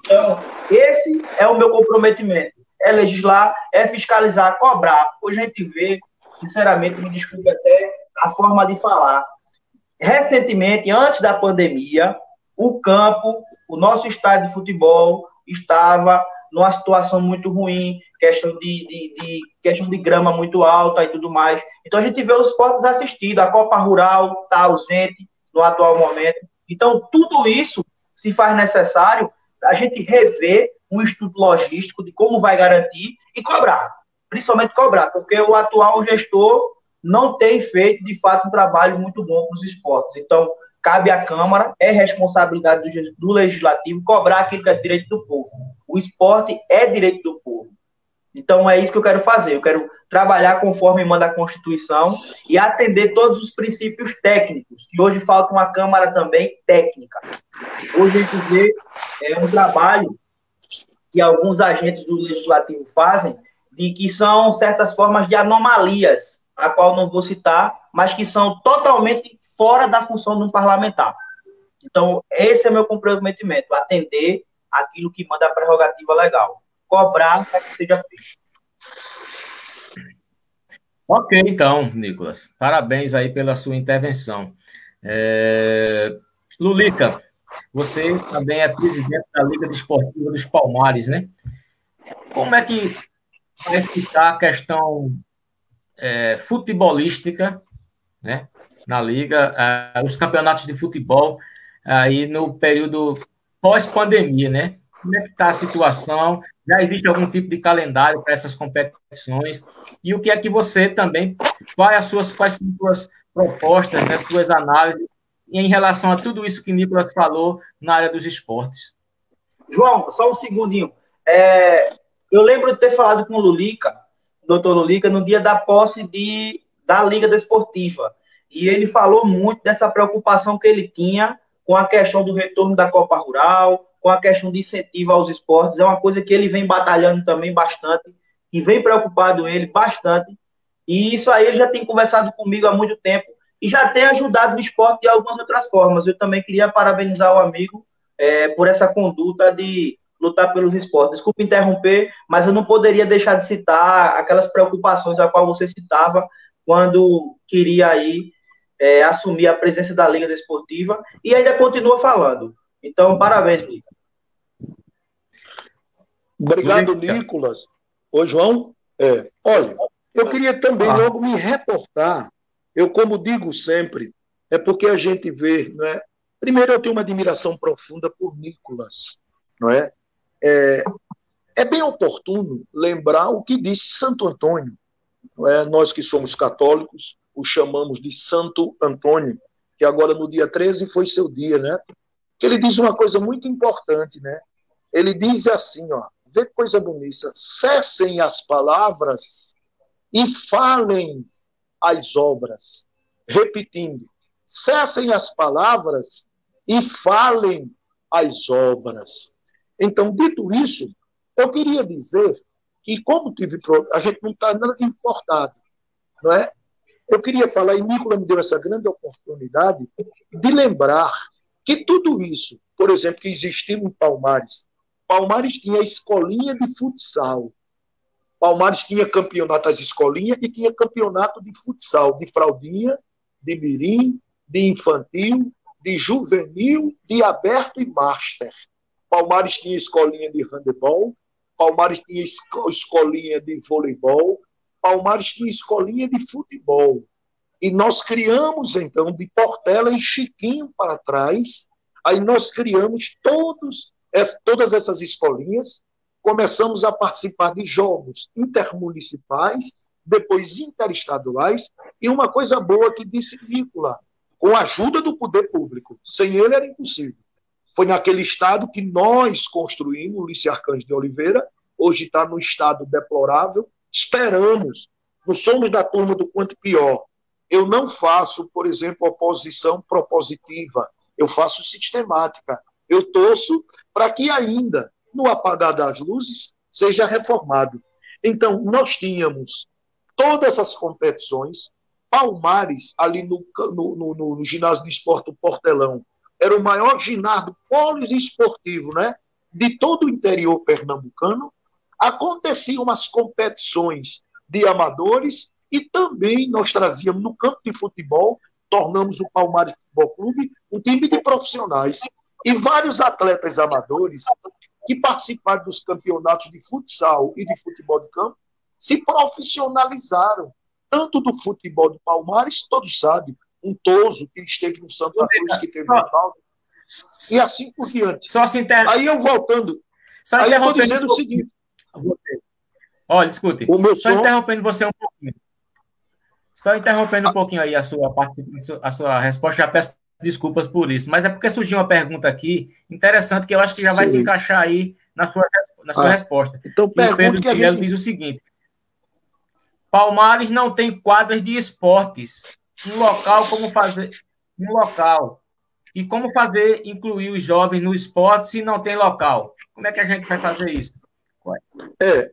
Então, esse é o meu comprometimento. É legislar, é fiscalizar, cobrar. Hoje a gente vê, sinceramente, me desculpe até a forma de falar. Recentemente, antes da pandemia, o campo, o nosso estádio de futebol estava numa situação muito ruim, questão de grama muito alta e tudo mais. Então a gente vê os esportes assistidos, a Copa Rural está ausente no atual momento. Então tudo isso se faz necessário a gente rever um estudo logístico de como vai garantir e cobrar, principalmente cobrar, porque o atual gestor não tem feito de fato um trabalho muito bom para os esportes. Então cabe à Câmara, é responsabilidade do Legislativo cobrar aquilo que é direito do povo. O esporte é direito do povo. Então, é isso que eu quero fazer. Eu quero trabalhar conforme manda a Constituição e atender todos os princípios técnicos, que hoje falta uma Câmara também técnica. Hoje a gente vê um trabalho que alguns agentes do Legislativo fazem, de que são certas formas de anomalias, a qual não vou citar, mas que são totalmente fora da função de um parlamentar. Então, esse é meu comprometimento, atender aquilo que manda a prerrogativa legal. Cobrar para que seja feito. Ok, então, Nicolas. Parabéns aí pela sua intervenção. Lulica, você também é presidente da Liga Desportiva dos Palmares, né? Como é que vai ficar a questão futebolística, né? Na Liga, os campeonatos de futebol aí no período pós-pandemia, né? Como é que está a situação? Já existe algum tipo de calendário para essas competições? E o que é que você também, quais são suas propostas, né, suas análises em relação a tudo isso que Nicolas falou na área dos esportes? João, só um segundinho. Eu lembro de ter falado com o Lulica, doutor Lulica, no dia da posse da Liga Desportiva. E ele falou muito dessa preocupação que ele tinha com a questão do retorno da Copa Rural, com a questão de incentivo aos esportes. É uma coisa que ele vem batalhando também bastante, e vem preocupado ele bastante. E isso aí ele já tem conversado comigo há muito tempo. e já tem ajudado no esporte de algumas outras formas. Eu também queria parabenizar o amigo por essa conduta de lutar pelos esportes. Desculpe interromper, mas eu não poderia deixar de citar aquelas preocupações a qual você citava quando queria aí assumir a presença da Liga Desportiva e ainda continua falando. Então, parabéns, Nico. Obrigado, Nicolas. Ô, João, olha, eu queria também logo me reportar. Eu, como digo sempre, é porque a gente vê, não é? Primeiro, eu tenho uma admiração profunda por Nicolas, não é? É bem oportuno lembrar o que disse Santo Antônio, não é? Nós que somos católicos o chamamos de Santo Antônio, que agora no dia 13 foi seu dia, né? Que ele diz uma coisa muito importante, né? Ele diz assim, ó, vê que coisa bonita, cessem as palavras e falem as obras. Repetindo, cessem as palavras e falem as obras. Então, dito isso, eu queria dizer que, como a gente não está nada de importado, não é? Eu queria falar, e Nicolas me deu essa grande oportunidade de lembrar que tudo isso, por exemplo, que existiu em Palmares, Palmares tinha a escolinha de futsal, Palmares tinha campeonato das escolinhas e tinha campeonato de futsal, de fraldinha, de mirim, de infantil, de juvenil, de aberto e master. Palmares tinha escolinha de handebol, Palmares tinha escolinha de voleibol, Palmares tinha escolinha de futebol. E nós criamos, então, de Portela e Chiquinho para trás, aí nós criamos todas essas escolinhas, começamos a participar de jogos intermunicipais, depois interestaduais, e uma coisa boa que disse Nicolas, com a ajuda do poder público. Sem ele era impossível. Foi naquele estado que nós construímos, Ulisses Arcanjo de Oliveira, hoje está no estado deplorável, esperamos, não somos da turma do quanto pior. Eu não faço, por exemplo, oposição propositiva, eu faço sistemática. Eu torço para que ainda, no apagar das luzes, seja reformado. Então, nós tínhamos todas as competições, Palmares, ali no ginásio de esporte do Portelão, era o maior ginásio poliesportivo, né, de todo o interior pernambucano. Aconteciam as competições de amadores e também nós trazíamos no campo de futebol, tornamos o Palmares Futebol Clube um time de profissionais. E vários atletas amadores que participaram dos campeonatos de futsal e de futebol de campo se profissionalizaram, tanto do futebol de Palmares, todos sabem, um Toso que esteve no Santa Cruz, que teve no Caldo, e assim por diante. Aí eu voltando, aí eu estou dizendo o seguinte. Olha, escute, interrompendo você um pouquinho. Só interrompendo um pouquinho aí a sua resposta, já peço desculpas por isso, mas é porque surgiu uma pergunta aqui interessante que eu acho que já vai se encaixar aí na sua resposta. Então, o Pedro Miguel diz o seguinte: Palmares não tem quadras de esportes no local e como fazer incluir os jovens no esporte se não tem local? Como é que a gente vai fazer isso?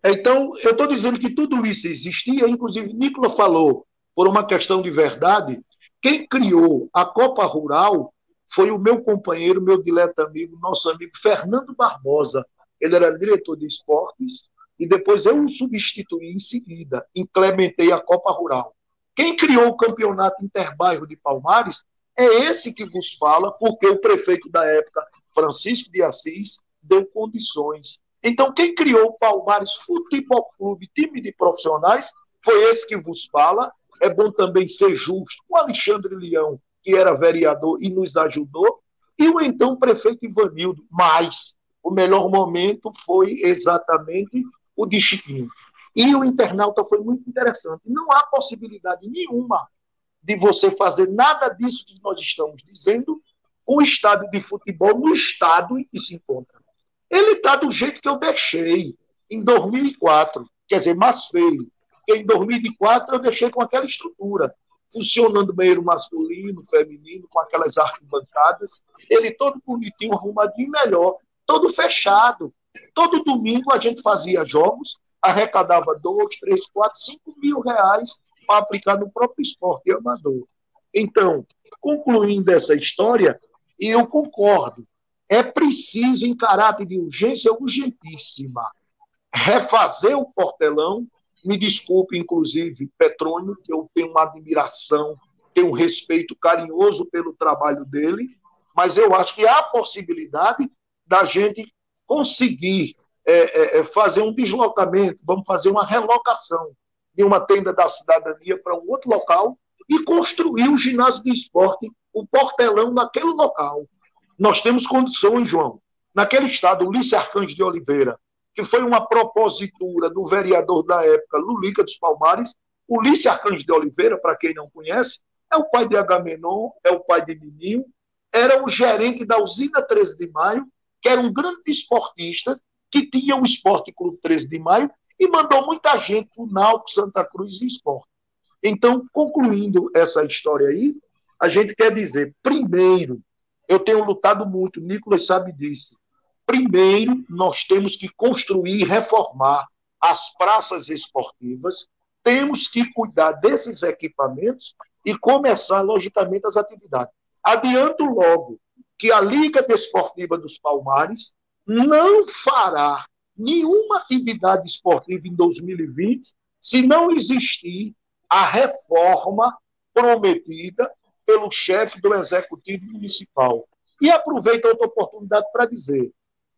Então, eu estou dizendo que tudo isso existia, inclusive Nicolas falou, por uma questão de verdade, quem criou a Copa Rural foi o meu companheiro, meu dileto amigo, nosso amigo Fernando Barbosa. Ele era diretor de esportes e depois eu o substituí em seguida, implementei a Copa Rural. Quem criou o campeonato interbairro de Palmares é esse que vos fala, porque o prefeito da época, Francisco de Assis, deu condições. Então, quem criou o Palmares Futebol Clube, time de profissionais, foi esse que vos fala. É bom também ser justo. O Alexandre Leão, que era vereador e nos ajudou, e o então prefeito Ivanildo. Mas o melhor momento foi exatamente o de Chiquinho. E o internauta foi muito interessante. Não há possibilidade nenhuma de você fazer nada disso que nós estamos dizendo com o estádio de futebol no estado em que se encontra. Ele está do jeito que eu deixei em 2004, quer dizer, mais feio. Porque em 2004 eu deixei com aquela estrutura, funcionando banheiro masculino, feminino, com aquelas arquibancadas, ele todo bonitinho, arrumadinho, melhor, todo fechado. Todo domingo a gente fazia jogos, arrecadava 2, 3, 4, 5 mil reais para aplicar no próprio esporte amador. Então, concluindo essa história, eu concordo. É preciso, em caráter de urgência urgentíssima, refazer o Portelão. Me desculpe, inclusive, Petrônio, que eu tenho uma admiração, tenho um respeito carinhoso pelo trabalho dele, mas eu acho que há possibilidade da gente conseguir fazer um deslocamento, vamos fazer uma relocação de uma tenda da cidadania para um outro local e construir o ginásio de esporte, o Portelão, naquele local. Nós temos condições, João. Naquele estado, Ulisses Arcanjo de Oliveira, que foi uma propositura do vereador da época, Lulica dos Palmares. Ulisses Arcanjo de Oliveira, para quem não conhece, é o pai de Agamenon, é o pai de Nininho, era o gerente da usina 13 de Maio, que era um grande esportista, que tinha o Esporte Clube 13 de Maio, e mandou muita gente para o Náutico, Santa Cruz e Esporte. Então, concluindo essa história aí, a gente quer dizer, primeiro, eu tenho lutado muito, Nicolas sabe disso, primeiro, nós temos que construir e reformar as praças esportivas, temos que cuidar desses equipamentos e começar, logicamente, as atividades. Adianto logo que a Liga Desportiva dos Palmares não fará nenhuma atividade esportiva em 2020 se não existir a reforma prometida pelo chefe do Executivo Municipal. E aproveito outra oportunidade para dizer,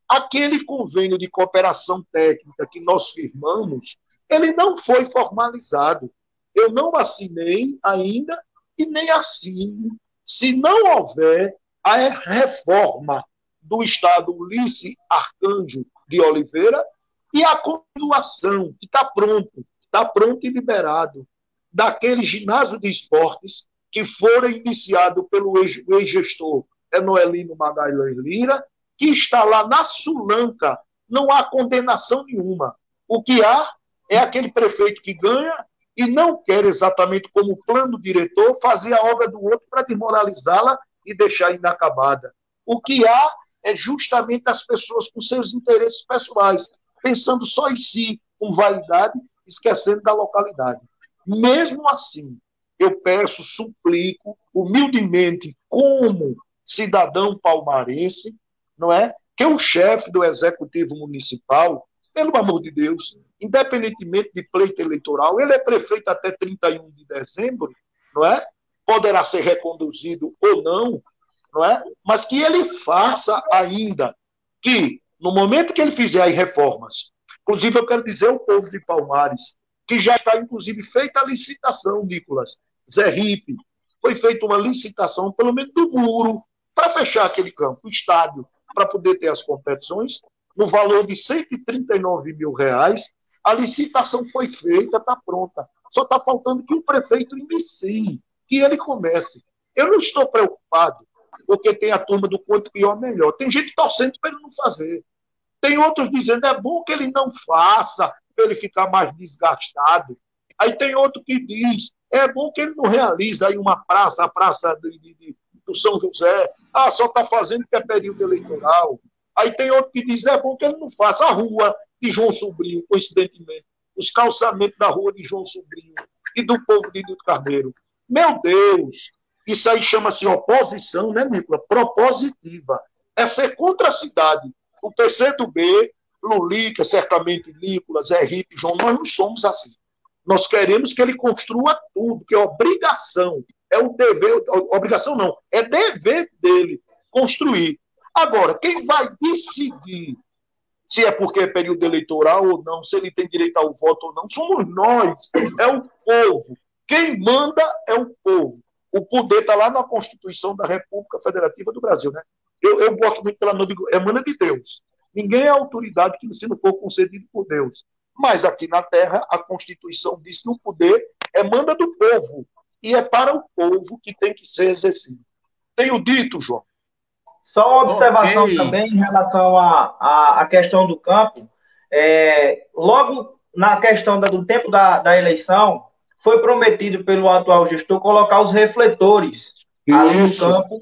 aquele convênio de cooperação técnica que nós firmamos, ele não foi formalizado. Eu não assinei ainda e nem assino se não houver a reforma do Estado Ulisses Arcanjo de Oliveira e a continuação, que está pronto e liberado, daquele ginásio de esportes que fora iniciado pelo ex-gestor Enoelino Magalhães Lira, que está lá na Sulanca, não há condenação nenhuma. O que há é aquele prefeito que ganha e não quer exatamente como plano diretor fazer a obra do outro para desmoralizá-la e deixar inacabada. O que há é justamente as pessoas com seus interesses pessoais, pensando só em si, com vaidade, esquecendo da localidade. Mesmo assim, eu peço, suplico, humildemente, como cidadão palmarense, não é? Que o chefe do Executivo Municipal, pelo amor de Deus, independentemente de pleito eleitoral, ele é prefeito até 31 de dezembro, não é? Poderá ser reconduzido ou não é? Mas que ele faça ainda, que no momento que ele fizer as reformas, inclusive eu quero dizer ao povo de Palmares, que já está inclusive feita a licitação, Nicolas, Zé Ripe, foi feita uma licitação, pelo menos do muro, para fechar aquele campo, o estádio, para poder ter as competições, no valor de R$139 mil. A licitação foi feita, está pronta. Só está faltando que o prefeito inicie, que ele comece. Eu não estou preocupado, porque tem a turma do quanto pior, melhor. Tem gente torcendo para ele não fazer. Tem outros dizendo, é bom que ele não faça, para ele ficar mais desgastado. Aí tem outro que diz, é bom que ele não realize aí uma praça, a praça do São José, só está fazendo porque é período eleitoral. Aí tem outro que diz, é bom que ele não faça a rua de João Sobrinho, coincidentemente, os calçamentos da rua de João Sobrinho e do povo de Nildo Carneiro. Meu Deus, isso aí chama-se oposição, né, Nicolas? Propositiva. É ser contra a cidade. O PCdoB, Lulica, certamente Nicolas, Zé Ripe, João, nós não somos assim. Nós queremos que ele construa tudo, que é obrigação. É o dever, obrigação não, é dever dele construir. Agora, quem vai decidir se é porque é período eleitoral ou não, se ele tem direito ao voto ou não, somos nós, é o povo. Quem manda é o povo. O poder está lá na Constituição da República Federativa do Brasil, né? Eu gosto muito pela nome, emana de Deus. Ninguém é autoridade que se não for concedido por Deus. Mas aqui na Terra, a Constituição diz que o poder emana do povo. E é para o povo que tem que ser exercido. Tenho dito, João. Só uma observação também em relação à questão do campo. Logo na questão do tempo da eleição, foi prometido pelo atual gestor colocar os refletores ali no campo.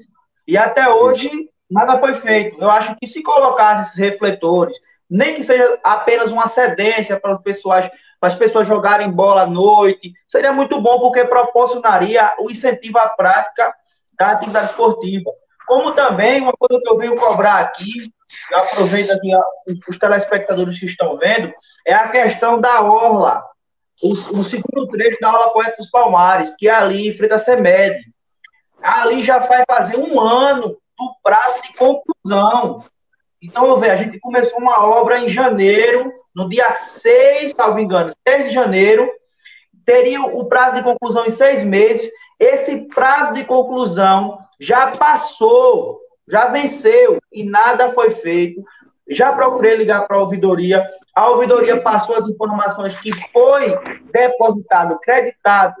E até hoje nada foi feito. Eu acho que se colocasse esses refletores, nem que seja apenas uma cedência para as pessoas jogarem bola à noite, seria muito bom porque proporcionaria o incentivo à prática da atividade esportiva. Como também, uma coisa que eu venho cobrar aqui, eu aproveito aqui os telespectadores que estão vendo, é a questão da orla, o segundo trecho da orla Poeta dos Palmares, que é ali em frente à CEMED. Ali já vai fazer 1 ano do prazo de conclusão. Então, a gente começou uma obra em janeiro, no dia 6, salvo engano, 6 de janeiro, teria o prazo de conclusão em 6 meses. Esse prazo de conclusão já passou, já venceu e nada foi feito. Já procurei ligar para a ouvidoria passou as informações que foi depositado, creditado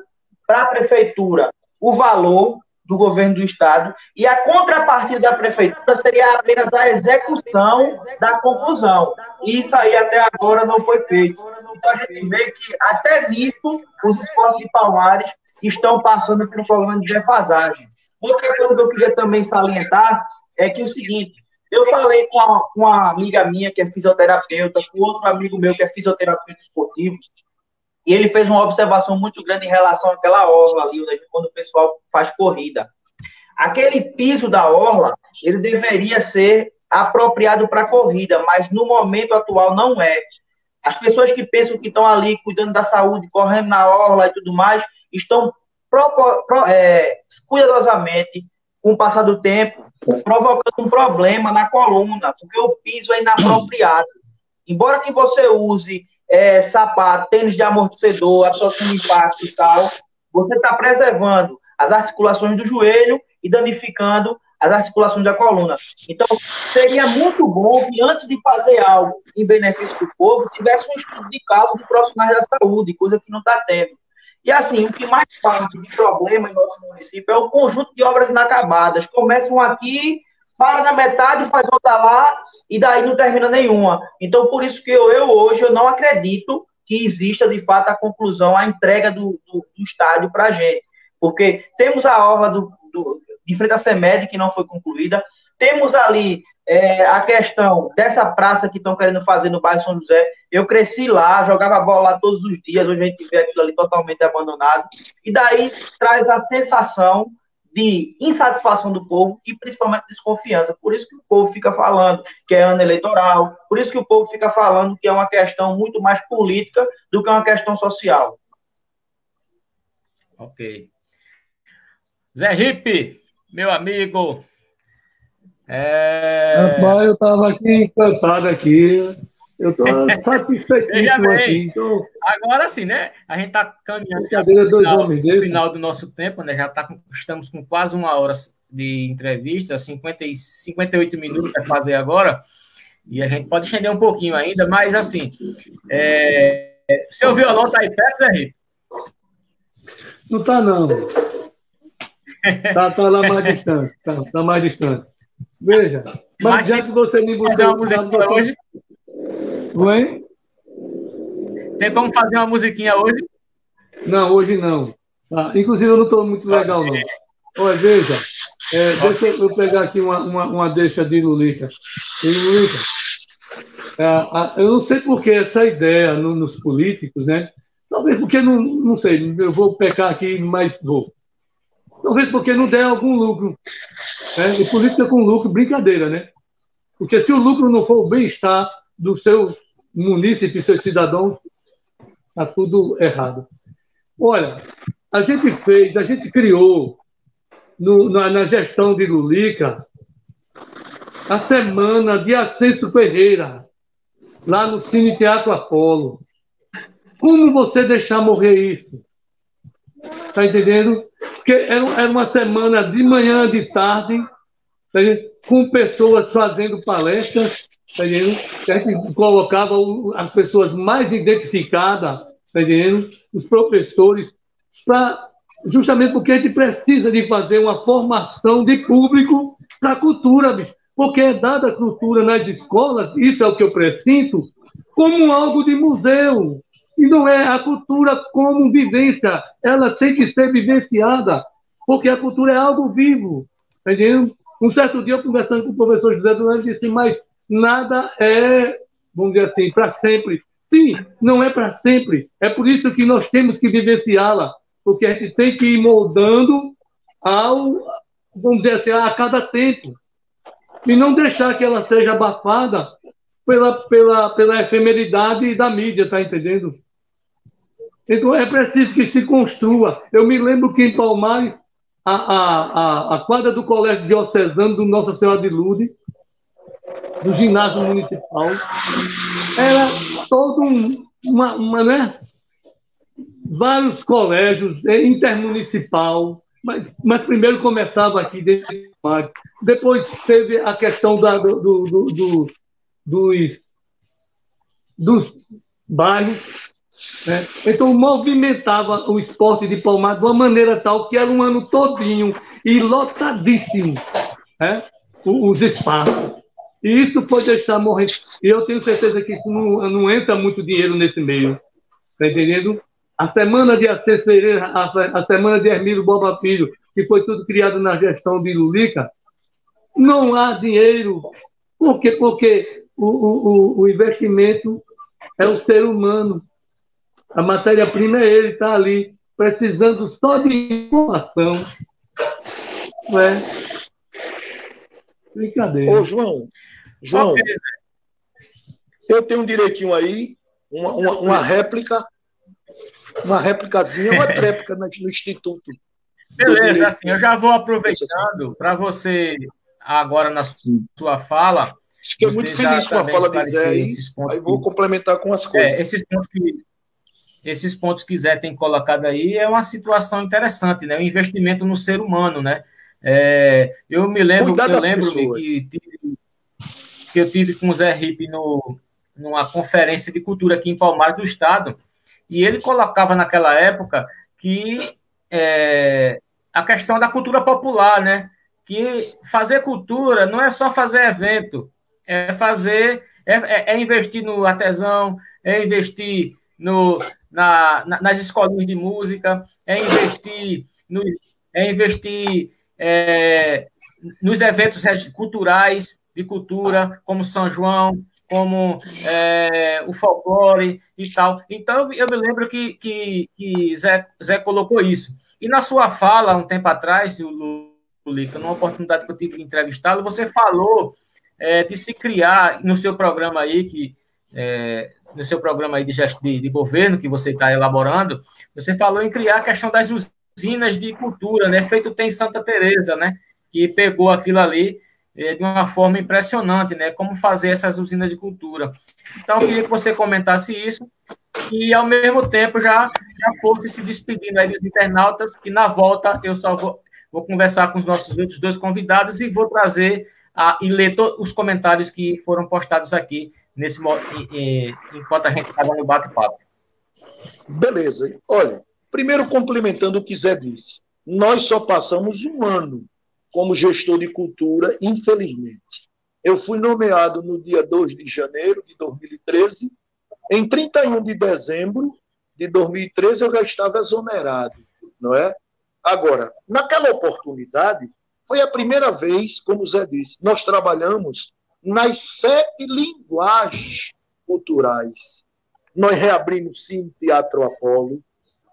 para a prefeitura o valor do governo do estado e a contrapartida da prefeitura seria apenas a execução da conclusão. E isso aí até agora não foi feito. Então a gente vê que até nisso os esportes de Palmares estão passando por um problema de defasagem. Outra coisa que eu queria também salientar é que é o seguinte, eu falei com uma amiga minha que é fisioterapeuta, com outro amigo meu que é fisioterapeuta esportivo, e ele fez uma observação muito grande em relação àquela orla ali, quando o pessoal faz corrida. Aquele piso da orla, ele deveria ser apropriado para corrida, mas no momento atual não é. As pessoas que pensam que estão ali cuidando da saúde, correndo na orla e tudo mais, estão cuidadosamente, com o passar do tempo, provocando um problema na coluna, porque o piso é inapropriado. Embora que você use sapato, tênis de amortecedor, absorção de impacto e tal, você está preservando as articulações do joelho e danificando as articulações da coluna. Então, seria muito bom que antes de fazer algo em benefício do povo, tivesse um estudo de caso de profissionais da saúde, coisa que não está tendo. E assim, o que mais parte de problema em nosso município é o conjunto de obras inacabadas. Começam aqui, para na metade, faz outra lá, e daí não termina nenhuma. Então, por isso que eu hoje não acredito que exista, de fato, a conclusão, a entrega do estádio para a gente. Porque temos a orla de frente à CEMED, que não foi concluída, temos ali a questão dessa praça que estão querendo fazer no bairro São José. Eu cresci lá, jogava bola lá todos os dias, hoje a gente vê aquilo ali totalmente abandonado. E daí traz a sensação de insatisfação do povo e principalmente desconfiança. Por isso que o povo fica falando que é ano eleitoral, por isso que o povo fica falando que é uma questão muito mais política do que uma questão social. Ok. Zé Ripe, meu amigo. Rapaz, eu estava aqui encantado aqui. Eu estou satisfeitíssimo aqui. Então... Agora sim, né? A gente está caminhando no final do nosso tempo, né? Estamos com quase 1 hora de entrevista, 58 minutos para fazer agora, e a gente pode estender um pouquinho ainda, mas assim, seu violão está aí perto, Zé Ripe? Não está, não. Está lá mais distante. Está mais distante. Veja, mas já que você me botou... Fazer uma musiquinha hoje? Oi? Tem como fazer uma musiquinha hoje? Não, hoje não. Inclusive, eu não estou muito legal, não. Olha, veja, deixa eu pegar aqui uma deixa de Lulita. Eu não sei por que essa ideia nos políticos, né? Talvez porque, não sei, eu vou pecar aqui, mas vou. Talvez porque não der algum lucro. E política com lucro, brincadeira, né? Porque se o lucro não for o bem-estar do seu munícipe, seus cidadãos, está tudo errado. Olha, a gente criou na gestão de Lulica a semana de Ascenso Ferreira, lá no Cine Teatro Apolo. Como você deixar morrer isso? Está entendendo? Porque era uma semana de manhã, de tarde, tá, com pessoas fazendo palestras, tá, a gente colocava as pessoas mais identificadas, tá, os professores, justamente porque a gente precisa de fazer uma formação de público para a cultura, bicho. Porque é dada a cultura nas escolas, isso é o que eu presinto, como algo de museu. E não é a cultura como vivência, ela tem que ser vivenciada, porque a cultura é algo vivo, entendeu? Um certo dia, eu conversando com o professor José Durante, disse, mas nada é vamos dizer assim, para sempre. Sim, não é para sempre. É por isso que nós temos que vivenciá-la, porque a gente tem que ir moldando vamos dizer assim, a cada tempo. E não deixar que ela seja abafada pela efemeridade da mídia, tá entendendo? Então é preciso que se construa. Eu me lembro que em Palmares, a quadra do Colégio Diocesano do Nossa Senhora de Lourdes, do ginásio municipal, era todo né? Vários colégios, intermunicipal, mas primeiro começava aqui dentro de Palmares. Depois teve a questão dos bairros, né? Então movimentava o esporte de Palmares de uma maneira tal que era um ano todinho e lotadíssimo, né? Os espaços. E isso foi deixar morrer. E eu tenho certeza que isso não entra muito dinheiro nesse meio. Está entendendo? A semana de Assis Ferreira, a semana de Hermílio Boba Filho, que foi tudo criado na gestão de Lulica, não há dinheiro. Por quê? Porque o investimento é o ser humano. A matéria-prima é ele, está ali, precisando só de informação. Não é? Brincadeira. Ô, João, eu tenho um direitinho aí, uma réplica, uma réplicazinha, uma tréplica no Instituto. Beleza, assim, eu já vou aproveitando para você, agora na sua fala. Fiquei muito feliz com a fala do Zé aí vou complementar com as coisas. Esses pontos que Zé tem colocado aí é uma situação interessante, né? O investimento no ser humano, né? Eu me lembro, que eu tive com o Zé Ripe numa conferência de cultura aqui em Palmares do Estado, e ele colocava naquela época que a questão da cultura popular, né? Que fazer cultura não é só fazer evento, é investir no artesão, é investir nas escolinhas de música, é investir nos eventos culturais de cultura, como São João, como o folclore e tal. Então, eu me lembro que Zé colocou isso. E na sua fala, um tempo atrás, Lulica, numa oportunidade que eu tive de entrevistá-lo, você falou de se criar no seu programa aí, no seu programa aí de governo que você está elaborando, você falou em criar a questão das usinas de cultura, né? Feito tem Santa Teresa, né? Que pegou aquilo ali de uma forma impressionante, né? Como fazer essas usinas de cultura. Então, eu queria que você comentasse isso e, ao mesmo tempo, já fosse se despedindo aí dos internautas, que na volta eu só vou conversar com os nossos outros dois convidados e vou trazer e ler os comentários que foram postados aqui enquanto a gente estava no bate-papo. Beleza. Olha, primeiro complementando o que Zé disse, nós só passamos um ano como gestor de cultura, infelizmente. Eu fui nomeado no dia 2 de janeiro de 2013. Em 31 de dezembro de 2013, eu já estava exonerado, não é? Agora, naquela oportunidade, foi a primeira vez, como o Zé disse, nós trabalhamos nas 7 linguagens culturais. Nós reabrimos o Cine Teatro Apolo.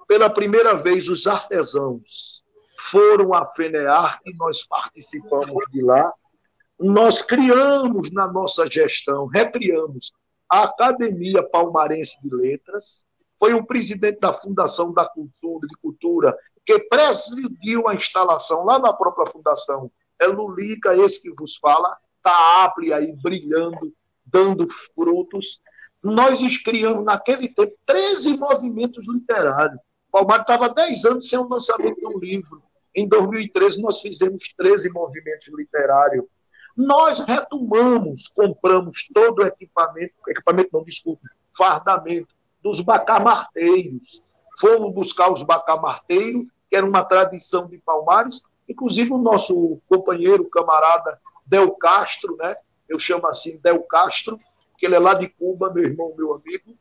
Pela primeira vez, os artesãos foram à FENEARTE, nós participamos de lá. Nós criamos na nossa gestão, recriamos a Academia Palmarense de Letras. Foi o presidente da Fundação da Cultura, de Cultura, que presidiu a instalação lá na própria fundação. É Lulica, esse que vos fala, está apto aí, brilhando, dando frutos. Nós criamos, naquele tempo, 13 movimentos literários. Palmares estava 10 anos sem o lançamento de um livro. Em 2013, nós fizemos 13 movimentos literários. Nós retomamos, compramos todo o fardamento dos bacamarteiros. Fomos buscar os bacamarteiros, que era uma tradição de Palmares. Inclusive, o nosso companheiro, camarada Del Castro, né? Eu chamo assim Del Castro, que ele é lá de Cuba, meu irmão, meu amigo,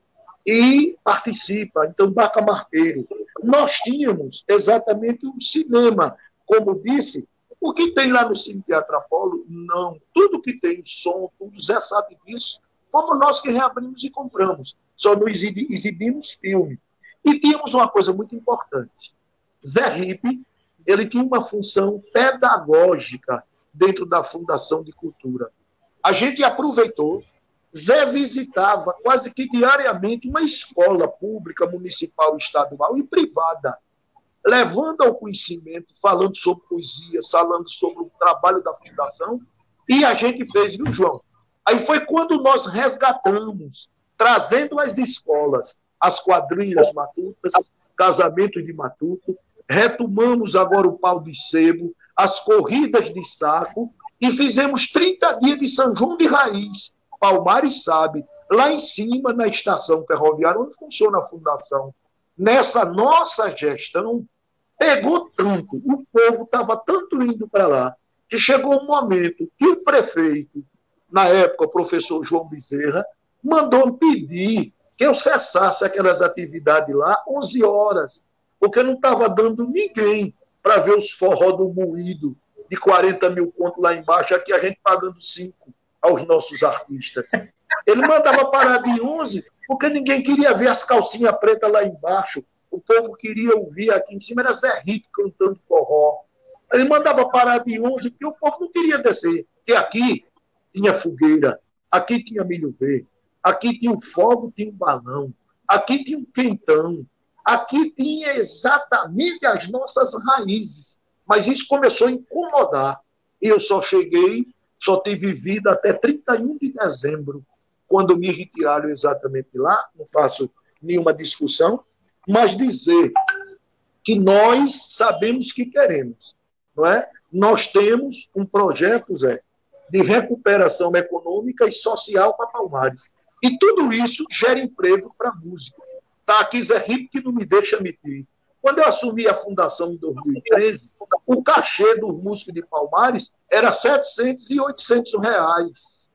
e participa. Então, bacamarteiro. Nós tínhamos exatamente um cinema, como disse. O que tem lá no Cine Teatro Apolo? Não. Tudo que tem som, tudo, Zé sabe disso, fomos nós que reabrimos e compramos. Só não exibimos filme. E tínhamos uma coisa muito importante. Zé Ripe, ele tinha uma função pedagógica dentro da Fundação de Cultura. A gente aproveitou, Zé visitava quase que diariamente uma escola pública, municipal, estadual e privada, levando ao conhecimento, falando sobre poesia, falando sobre o trabalho da Fundação, e a gente fez, viu, João? Aí foi quando nós resgatamos, trazendo às escolas as quadrilhas matutas, casamentos de matuto, retomamos agora o pau de sebo, as corridas de saco, e fizemos 30 dias de São João de Raiz, Palmares sabe, lá em cima, na estação ferroviária, onde funciona a Fundação. Nessa nossa gestão, pegou tanto, o povo estava tanto indo para lá, que chegou um momento que o prefeito, na época o professor João Bezerra, mandou pedir que eu cessasse aquelas atividades lá 11 horas, porque não estava dando ninguém para ver os forró do moído de 40 mil contos lá embaixo, aqui a gente pagando 5 aos nossos artistas. Ele mandava parar de 11, porque ninguém queria ver as calcinhas pretas lá embaixo. O povo queria ouvir aqui em cima, era Zé Rico cantando forró. Ele mandava parar de 11, porque o povo não queria descer. Porque aqui tinha fogueira, aqui tinha milho verde, aqui tinha um fogo, tinha um balão, aqui tinha um quentão, aqui tinha exatamente as nossas raízes. Mas isso começou a incomodar. E eu só tive vida até 31 de dezembro, quando me retiraram exatamente lá, não faço nenhuma discussão, mas dizer que nós sabemos que queremos, não é? Nós temos um projeto, Zé, de recuperação econômica e social para Palmares. E tudo isso gera emprego para música. Está aqui Zé Rico que não me deixa mentir. Quando eu assumi a fundação em 2013, o cachê dos músicos de Palmares era 700 e 800 reais.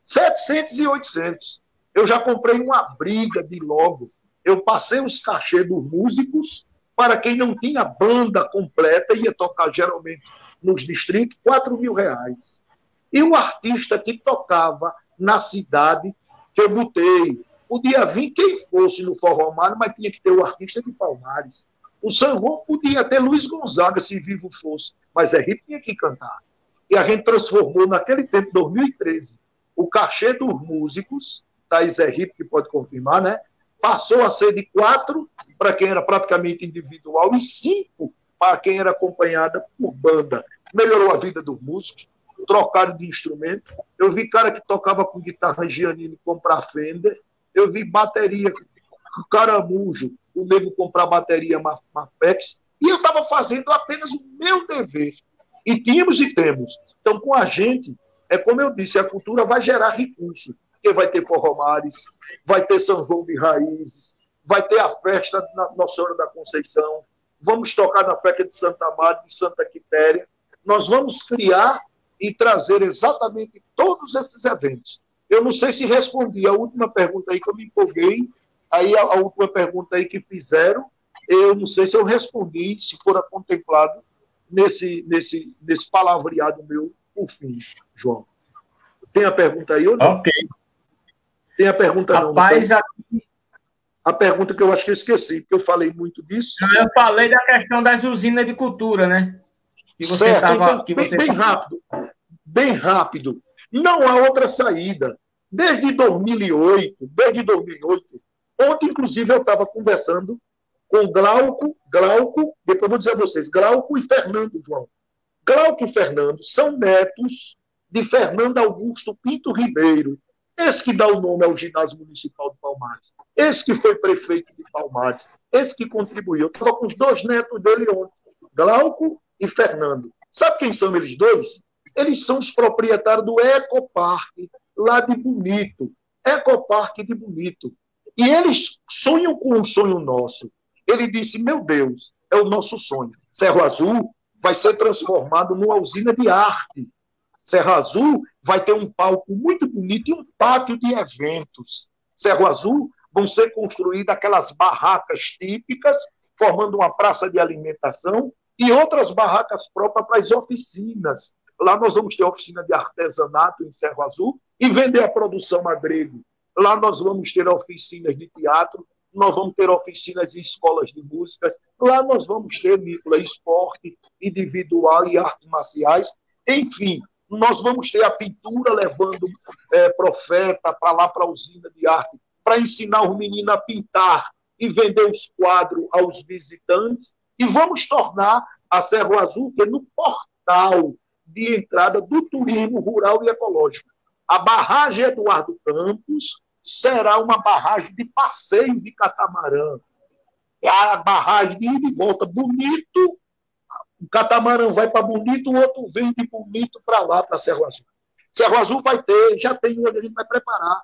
700 e 800. Eu já comprei uma briga de logo. Eu passei os cachês dos músicos para quem não tinha banda completa, ia tocar geralmente nos distritos, 4 mil reais. E o artista que tocava na cidade, que eu botei, podia vir quem fosse no Forró Mário, mas tinha que ter o artista de Palmares. O São João podia ter Luiz Gonzaga, se vivo fosse, mas Zé Rico tinha que cantar. E a gente transformou, naquele tempo, 2013, o cachê dos músicos, tá aí Zé Rico, que pode confirmar, né? Passou a ser de 4 para quem era praticamente individual e 5 para quem era acompanhada por banda. Melhorou a vida dos músicos, trocaram de instrumento. Eu vi cara que tocava com guitarra Giannini comprar Fender. Eu vi bateria com caramujo, o nego comprar bateria Mapex. E eu estava fazendo apenas o meu dever. E tínhamos e temos. Então, com a gente, é como eu disse, a cultura vai gerar recursos. Porque vai ter Forromares, vai ter São João de Raízes, vai ter a festa da Nossa Senhora da Conceição, vamos tocar na festa de Santa Maria, de Santa Quitéria. Nós vamos criar e trazer exatamente todos esses eventos. Eu não sei se respondi a última pergunta aí que eu me empolguei, aí a última pergunta aí que fizeram, eu não sei se eu respondi, se fora contemplado nesse palavreado meu, por fim, João. Tem a pergunta aí ou não? Ok. Tem a pergunta Rapaz, não? A pergunta que eu acho que eu esqueci, porque eu falei muito disso. Eu falei da questão das usinas de cultura, né? Que você certo, tava, então, bem rápido. Não há outra saída. Desde 2008, ontem, inclusive, eu estava conversando com Glauco, depois eu vou dizer a vocês, Glauco e Fernando, João. Glauco e Fernando são netos de Fernando Augusto Pinto Ribeiro, esse que dá o nome ao ginásio municipal de Palmares, esse que foi prefeito de Palmares, esse que contribuiu. Eu estava com os 2 netos dele ontem, Glauco e Fernando. Sabe quem são eles dois? Eles são os proprietários do Ecoparque, lá de Bonito. Ecoparque de Bonito. E eles sonham com um sonho nosso. Ele disse, meu Deus, é o nosso sonho. Cerro Azul vai ser transformado numa usina de arte. Cerro Azul vai ter um palco muito bonito e um pátio de eventos. Cerro Azul vão ser construídas aquelas barracas típicas, formando uma praça de alimentação e outras barracas próprias para as oficinas, Lá nós vamos ter oficina de artesanato em Cerro Azul e vender a produção a grego. Lá nós vamos ter oficinas de teatro, nós vamos ter oficinas de escolas de música. Lá nós vamos ter, Nicolas, esporte individual e artes marciais. Enfim, nós vamos ter a pintura levando profeta para lá, para a usina de arte, para ensinar os meninos a pintar e vender os quadros aos visitantes. E vamos tornar a Cerro Azul no portal de entrada do turismo rural e ecológico. A barragem Eduardo Campos será uma barragem de passeio de catamarã. A barragem de ida e volta. Bonito, o catamarã vai para Bonito, o outro vem de Bonito para lá, para Cerro Azul. Cerro Azul vai ter, já tem onde a gente vai preparar,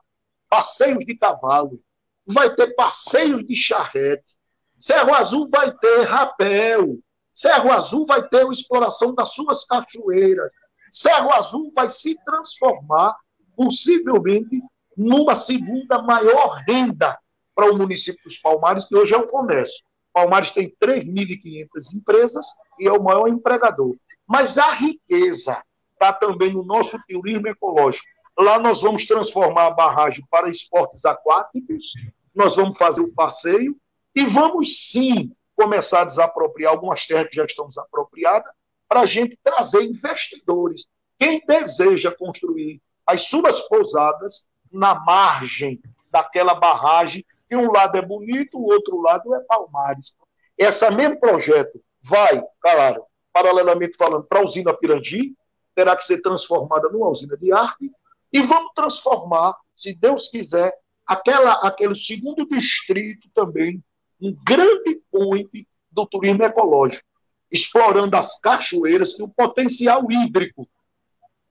passeios de cavalo, vai ter passeios de charrete, Cerro Azul vai ter rapel, Cerro Azul vai ter a exploração das suas cachoeiras, Cerro Azul vai se transformar, possivelmente, numa segunda maior renda para o município dos Palmares, que hoje é o comércio. Palmares tem 3.500 empresas e é o maior empregador. Mas a riqueza está também no nosso turismo ecológico. Lá nós vamos transformar a barragem para esportes aquáticos, nós vamos fazer o passeio e vamos, sim, começar a desapropriar algumas terras que já estão desapropriadas para a gente trazer investidores. Quem deseja construir as suas pousadas na margem daquela barragem, que um lado é Bonito, o outro lado é Palmares. Esse mesmo projeto vai, claro, paralelamente falando, para a usina Pirangi, terá que ser transformada numa usina de arte, e vamos transformar, se Deus quiser, aquele segundo distrito também, um grande point do turismo ecológico, explorando as cachoeiras e o potencial hídrico.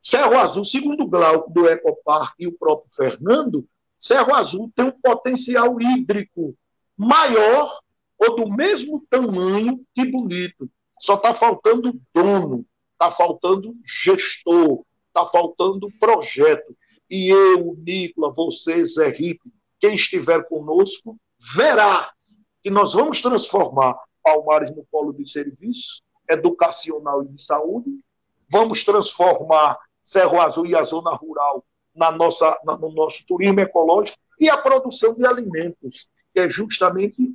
Cerro Azul, segundo o Glauco do Ecopark e o próprio Fernando, Cerro Azul tem um potencial hídrico maior ou do mesmo tamanho que Bonito. Só está faltando dono, está faltando gestor, está faltando projeto. E eu, o Nicolas, você, Zé Ripe, quem estiver conosco, verá que nós vamos transformar Palmares no polo de serviço educacional e de saúde, vamos transformar Cerro Azul e a zona rural no nosso turismo ecológico e a produção de alimentos, que é justamente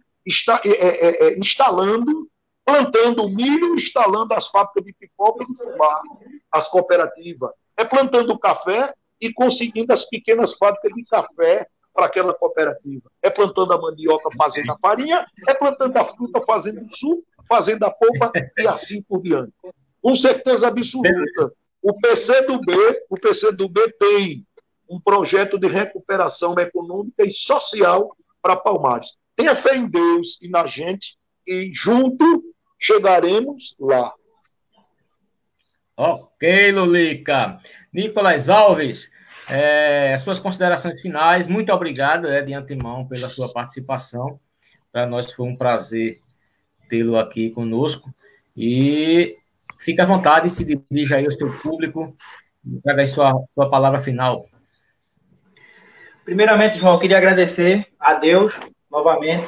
plantando milho, instalando as fábricas de pipoca e de fubá, as cooperativas. É plantando café e conseguindo as pequenas fábricas de café para aquela cooperativa. É plantando a mandioca, fazendo a farinha, é plantando a fruta, fazendo o suco, fazendo a polpa e assim por diante. Com certeza absoluta. O PCdoB tem um projeto de recuperação econômica e social para Palmares. Tenha fé em Deus e na gente, e junto chegaremos lá. Ok, Lulica. Nicolas Alves, suas considerações finais. Muito obrigado de antemão pela sua participação. Para nós foi um prazer tê-lo aqui conosco. E fique à vontade, se dirija aí ao seu público. Traga aí sua palavra final. Primeiramente, João, eu queria agradecer a Deus, novamente,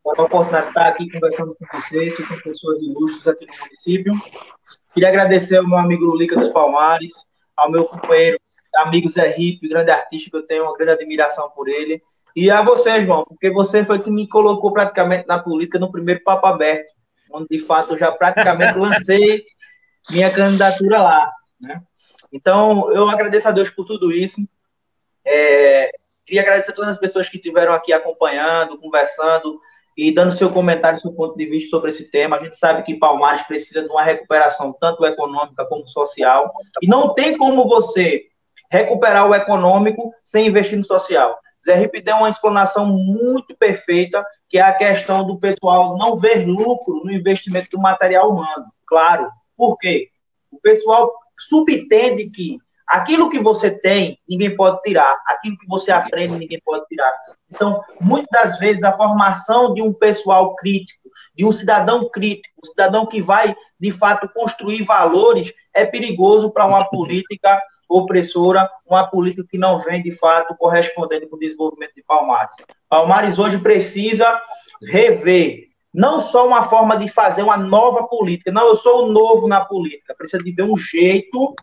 por a oportunidade de estar aqui conversando com vocês, com pessoas ilustres aqui no município. Queria agradecer ao meu amigo Lulica dos Palmares, ao meu companheiro, amigo Zé Ripe, grande artista, que eu tenho uma grande admiração por ele, e a você, João, porque você foi que me colocou praticamente na política no primeiro Papo Aberto, onde, de fato, eu já praticamente lancei minha candidatura lá, né? Então, eu agradeço a Deus por tudo isso. Queria agradecer a todas as pessoas que estiveram aqui acompanhando, conversando e dando seu comentário, seu ponto de vista sobre esse tema. A gente sabe que Palmares precisa de uma recuperação tanto econômica como social. E não tem como você recuperar o econômico sem investir no social. Zé Ripe deu uma explanação muito perfeita, que é a questão do pessoal não ver lucro no investimento do material humano. Claro. Por quê? O pessoal subentende que aquilo que você tem, ninguém pode tirar. Aquilo que você aprende, ninguém pode tirar. Então, muitas das vezes, a formação de um pessoal crítico, de um cidadão crítico, um cidadão que vai, de fato, construir valores, é perigoso para uma política opressora, uma política que não vem, de fato, correspondendo com o desenvolvimento de Palmares. Palmares hoje precisa rever não só uma forma de fazer uma nova política. Não, eu sou o novo na política. Precisa de ver um jeito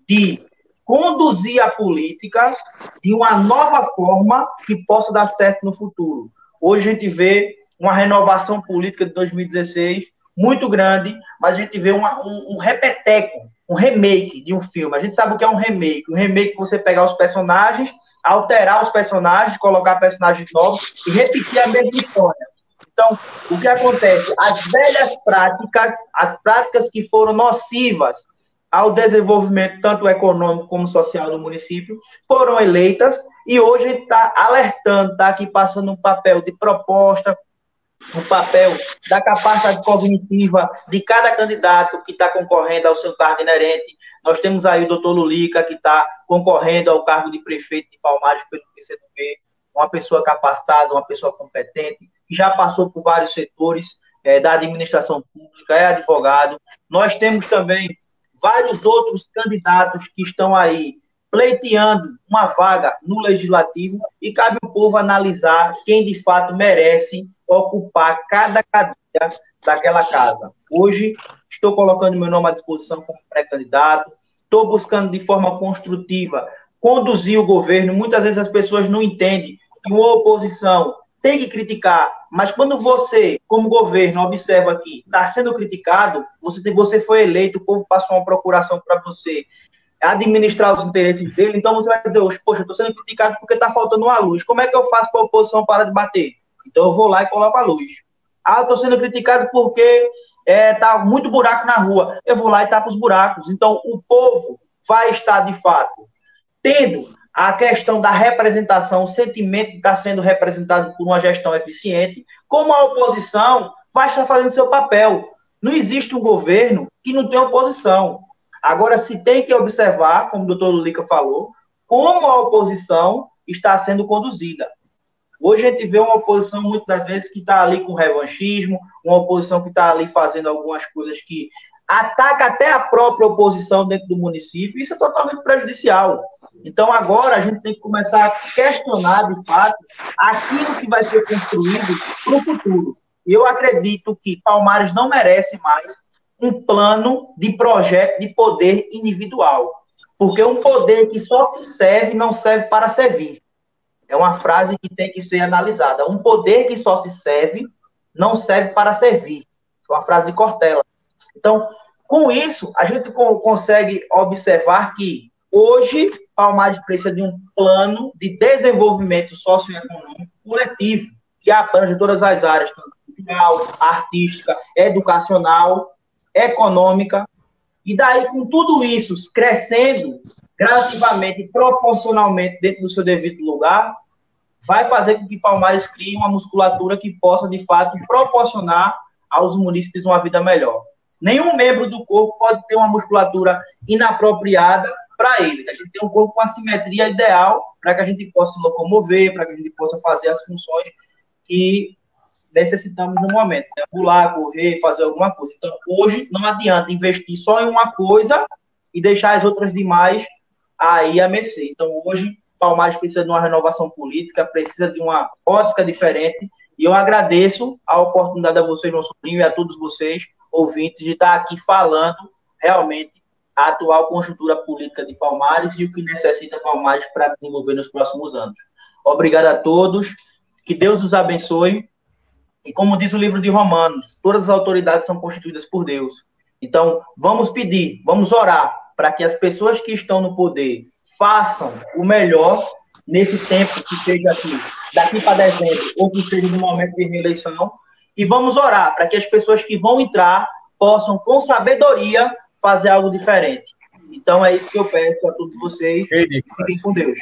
de conduzir a política de uma nova forma que possa dar certo no futuro. Hoje a gente vê uma renovação política de 2016 muito grande, mas a gente vê um repeteco, um remake de um filme. A gente sabe o que é um remake. Um remake é você pegar os personagens, alterar os personagens, colocar personagens novos e repetir a mesma história. Então, o que acontece? As velhas práticas, as práticas que foram nocivas ao desenvolvimento tanto econômico como social do município, foram eleitas e hoje a gente está alertando, está aqui passando um papel de proposta, um papel da capacidade cognitiva de cada candidato que está concorrendo ao seu cargo inerente. Nós temos aí o doutor Lulica, que está concorrendo ao cargo de prefeito de Palmares pelo PCdoB, uma pessoa capacitada, uma pessoa competente, que já passou por vários setores da administração pública, é advogado. Nós temos também vários outros candidatos que estão aí pleiteando uma vaga no Legislativo e cabe ao povo analisar quem de fato merece ocupar cada cadeira daquela casa. Hoje, estou colocando meu nome à disposição como pré-candidato, estou buscando de forma construtiva conduzir o governo. Muitas vezes as pessoas não entendem que uma oposição tem que criticar, mas quando você, como governo, observa que está sendo criticado, você foi eleito, o povo passou uma procuração para você administrar os interesses dele, então você vai dizer, poxa, estou sendo criticado porque está faltando uma luz. Como é que eu faço para a oposição parar de bater? Então eu vou lá e coloco a luz. Ah, estou sendo criticado porque está muito buraco na rua. Eu vou lá e tapo os buracos. Então o povo vai estar, de fato, tendo a questão da representação, o sentimento de estar sendo representado por uma gestão eficiente, como a oposição vai estar fazendo seu papel. Não existe um governo que não tenha oposição. Agora, se tem que observar, como o doutor Lulica falou, como a oposição está sendo conduzida. Hoje a gente vê uma oposição, muitas das vezes, que está ali com revanchismo, uma oposição que está ali fazendo algumas coisas que ataca até a própria oposição dentro do município. Isso é totalmente prejudicial. Então, agora, a gente tem que começar a questionar, de fato, aquilo que vai ser construído para o futuro. E eu acredito que Palmares não merece mais um plano de projeto de poder individual. Porque um poder que só se serve não serve para servir. É uma frase que tem que ser analisada. Um poder que só se serve não serve para servir. É uma frase de Cortella. Então, com isso, a gente consegue observar que hoje Palmares precisa de um plano de desenvolvimento socioeconômico coletivo que abrange todas as áreas, cultural, artística, educacional, econômica. E daí, com tudo isso crescendo gradativamente, proporcionalmente dentro do seu devido lugar, vai fazer com que Palmares crie uma musculatura que possa, de fato, proporcionar aos munícipes uma vida melhor. Nenhum membro do corpo pode ter uma musculatura inapropriada para ele. A gente tem um corpo com a simetria ideal para que a gente possa se locomover, para que a gente possa fazer as funções que necessitamos no momento. Pular, correr, fazer alguma coisa. Então, hoje, não adianta investir só em uma coisa e deixar as outras demais aí a mercê. Então, hoje, Palmares precisa de uma renovação política, precisa de uma ótica diferente, e eu agradeço a oportunidade a vocês, meu sobrinho, e a todos vocês, ouvintes, de estar aqui falando realmente a atual conjuntura política de Palmares e o que necessita Palmares para desenvolver nos próximos anos. Obrigado a todos, que Deus os abençoe, e como diz o livro de Romanos, todas as autoridades são constituídas por Deus. Então, vamos pedir, vamos orar, para que as pessoas que estão no poder façam o melhor nesse tempo, que seja aqui, daqui para dezembro, ou que seja no momento de reeleição, e vamos orar para que as pessoas que vão entrar possam, com sabedoria, fazer algo diferente. Então, é isso que eu peço a todos vocês. Fiquem com Deus.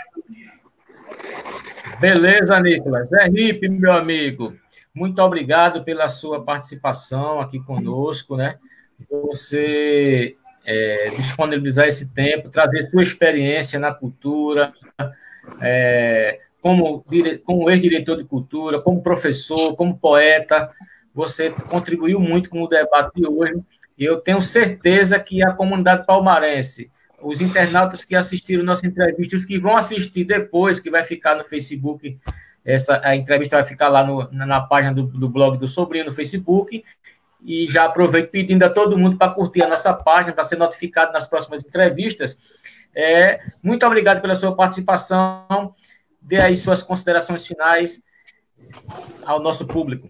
Beleza, Nicolas. Ripe, meu amigo, muito obrigado pela sua participação aqui conosco, né? Você disponibilizar esse tempo, trazer sua experiência na cultura, como ex-diretor de cultura, como professor, como poeta. Você contribuiu muito com o debate de hoje, e eu tenho certeza que a comunidade palmarense, os internautas que assistiram nossa entrevista, os que vão assistir depois, que vai ficar no Facebook a entrevista vai ficar lá na página do blog do Sobrinho no Facebook. E já aproveito pedindo a todo mundo para curtir a nossa página, para ser notificado nas próximas entrevistas. Muito obrigado pela sua participação. Dê aí suas considerações finais ao nosso público.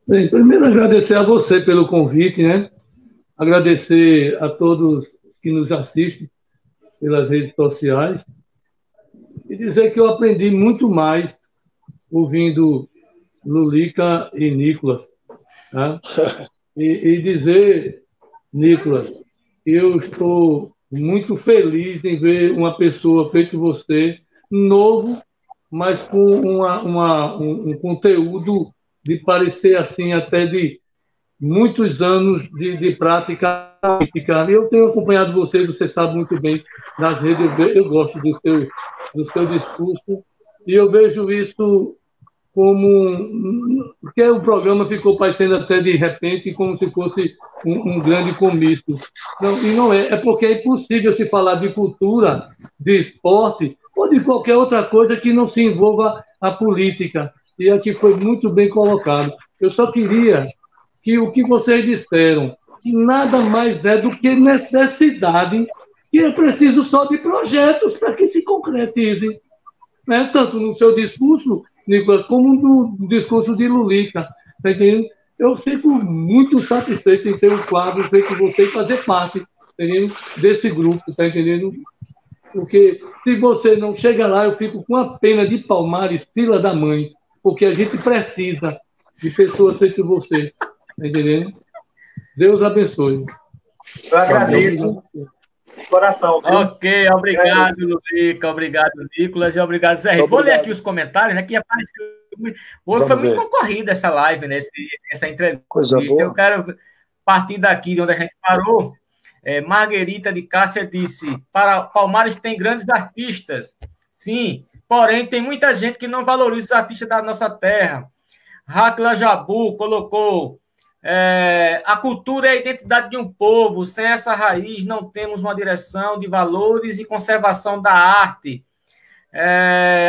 Bem, primeiro agradecer a você pelo convite, né? Agradecer a todos que nos assistem pelas redes sociais e dizer que eu aprendi muito mais ouvindo Lulica e Nicolas. Tá? E dizer, Nicolas, que eu estou muito feliz em ver uma pessoa feito você, novo, mas com um conteúdo de parecer assim, até de muitos anos de prática política. Eu tenho acompanhado você sabe muito bem, nas redes, eu gosto do seu discurso, e eu vejo isso como... Porque o programa ficou parecendo até de repente como se fosse um grande comício. Não, e não é. É porque é impossível se falar de cultura, de esporte, ou de qualquer outra coisa que não se envolva a política. E aqui foi muito bem colocado. Eu só queria que o que vocês disseram nada mais é do que necessidade, que é preciso só de projetos para que se concretizem. Né? Tanto no seu discurso, Nicolas, como no discurso de Lulica. Tá entendendo? Eu fico muito satisfeito em ter um quadro feito você e fazer parte, tá entendendo? Desse grupo, tá entendendo? Porque se você não chega lá, eu fico com a pena de Palmares, fila da mãe, porque a gente precisa de pessoas feitas você, tá entendendo? Deus abençoe. Eu agradeço. Coração. Viu? Ok, obrigado, Lulica, obrigado, Nicolas, e obrigado, Zé. Vou ler aqui os comentários, né? Que apareceu. Hoje foi muito concorrida essa live, né? Essa entrevista. Coisa boa. Eu quero partir daqui de onde a gente parou. Marguerita de Cássia disse: Palmares tem grandes artistas. Sim, porém, tem muita gente que não valoriza os artistas da nossa terra. Racla Jabu colocou: a cultura é a identidade de um povo. Sem essa raiz, não temos uma direção de valores e conservação da arte.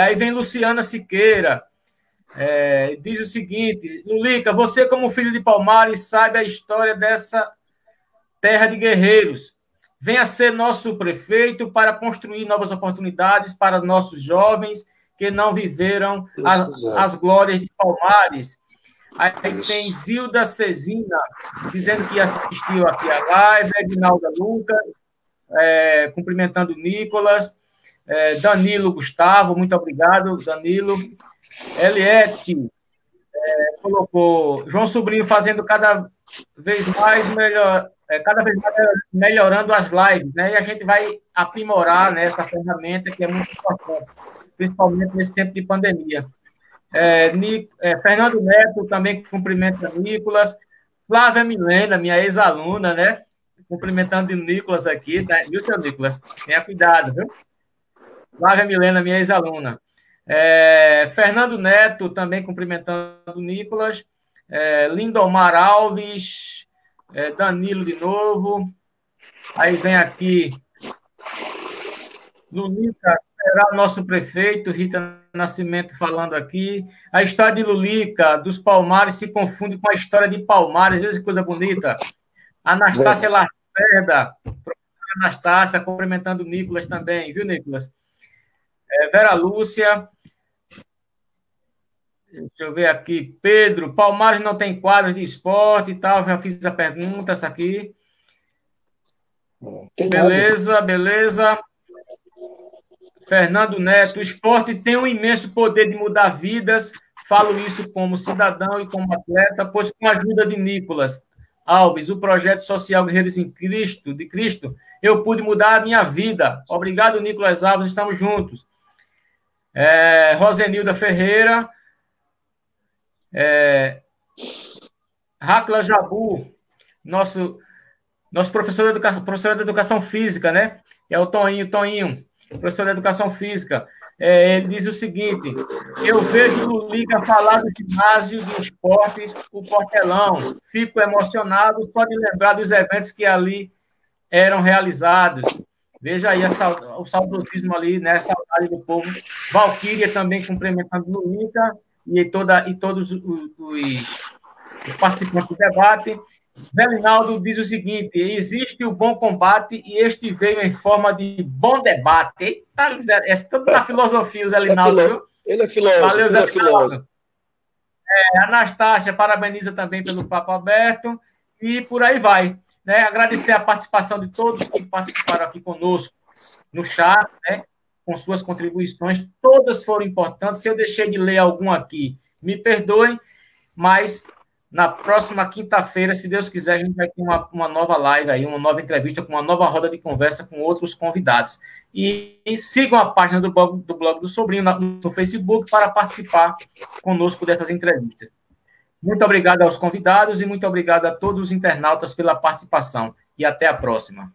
Aí vem Luciana Siqueira. Diz o seguinte: Lulica, você como filho de Palmares sabe a história dessa terra de guerreiros. Venha ser nosso prefeito para construir novas oportunidades para nossos jovens que não viveram as glórias de Palmares. Aí tem Zilda Cezina dizendo que assistiu aqui a live, Edinalda Lucas, cumprimentando o Nicolas, Danilo Gustavo, muito obrigado, Danilo. Eliette colocou: João Sobrinho fazendo cada vez mais melhorando as lives, né? E a gente vai aprimorar, né, essa ferramenta que é muito importante, principalmente nesse tempo de pandemia. Fernando Neto também cumprimenta Nicolas. Flávia Milena, minha ex-aluna, né? Cumprimentando o Nicolas aqui, né? E o seu Nicolas? Tenha cuidado, viu? Flávia Milena, minha ex-aluna. Fernando Neto também cumprimentando o Nicolas. Lindomar Alves. Danilo de novo. Aí vem aqui Lulica será o nosso prefeito, Rita Nascimento falando aqui. A história de Lulica, dos Palmares, se confunde com a história de Palmares. Veja que coisa bonita. Anastácia Lacerda, professora Anastácia, cumprimentando o Nicolas também, viu, Nicolas? Vera Lúcia. Deixa eu ver aqui. Pedro, Palmares não tem quadros de esporte e tal. Já fiz a pergunta, essa aqui. Beleza, beleza. Fernando Neto, o esporte tem um imenso poder de mudar vidas. Falo isso como cidadão e como atleta, pois com a ajuda de Nicolas Alves, o projeto social Guerreiros de Cristo, eu pude mudar a minha vida. Obrigado, Nicolas Alves, estamos juntos. Rosenilda Ferreira, Racla Jabu, nosso professor de educação física, né? É o Toninho, professor de educação física. Ele diz o seguinte: eu vejo Lulica falar do ginásio de esportes, o Portelão. Fico emocionado só de lembrar dos eventos que ali eram realizados. Veja aí o saudosismo ali, né? Saudade do povo. Valquíria também cumprimentando no Inca e todos os participantes do debate. Velinaldo diz o seguinte: existe o bom combate e este veio em forma de bom debate. Eita, é tudo na filosofia, o Zé Linaldo, viu? Ele é filósofo. Valeu, Zé Linaldo. Anastácia parabeniza também pelo papo aberto e por aí vai. Né? Agradecer a participação de todos que participaram aqui conosco no chat, né? Com suas contribuições. Todas foram importantes. Se eu deixei de ler algum aqui, me perdoem, mas na próxima quinta-feira, se Deus quiser, a gente vai ter uma nova live aí, uma nova entrevista com uma nova roda de conversa com outros convidados. E sigam a página do blog do Sobrinho no Facebook para participar conosco dessas entrevistas. Muito obrigado aos convidados e muito obrigado a todos os internautas pela participação. E até a próxima.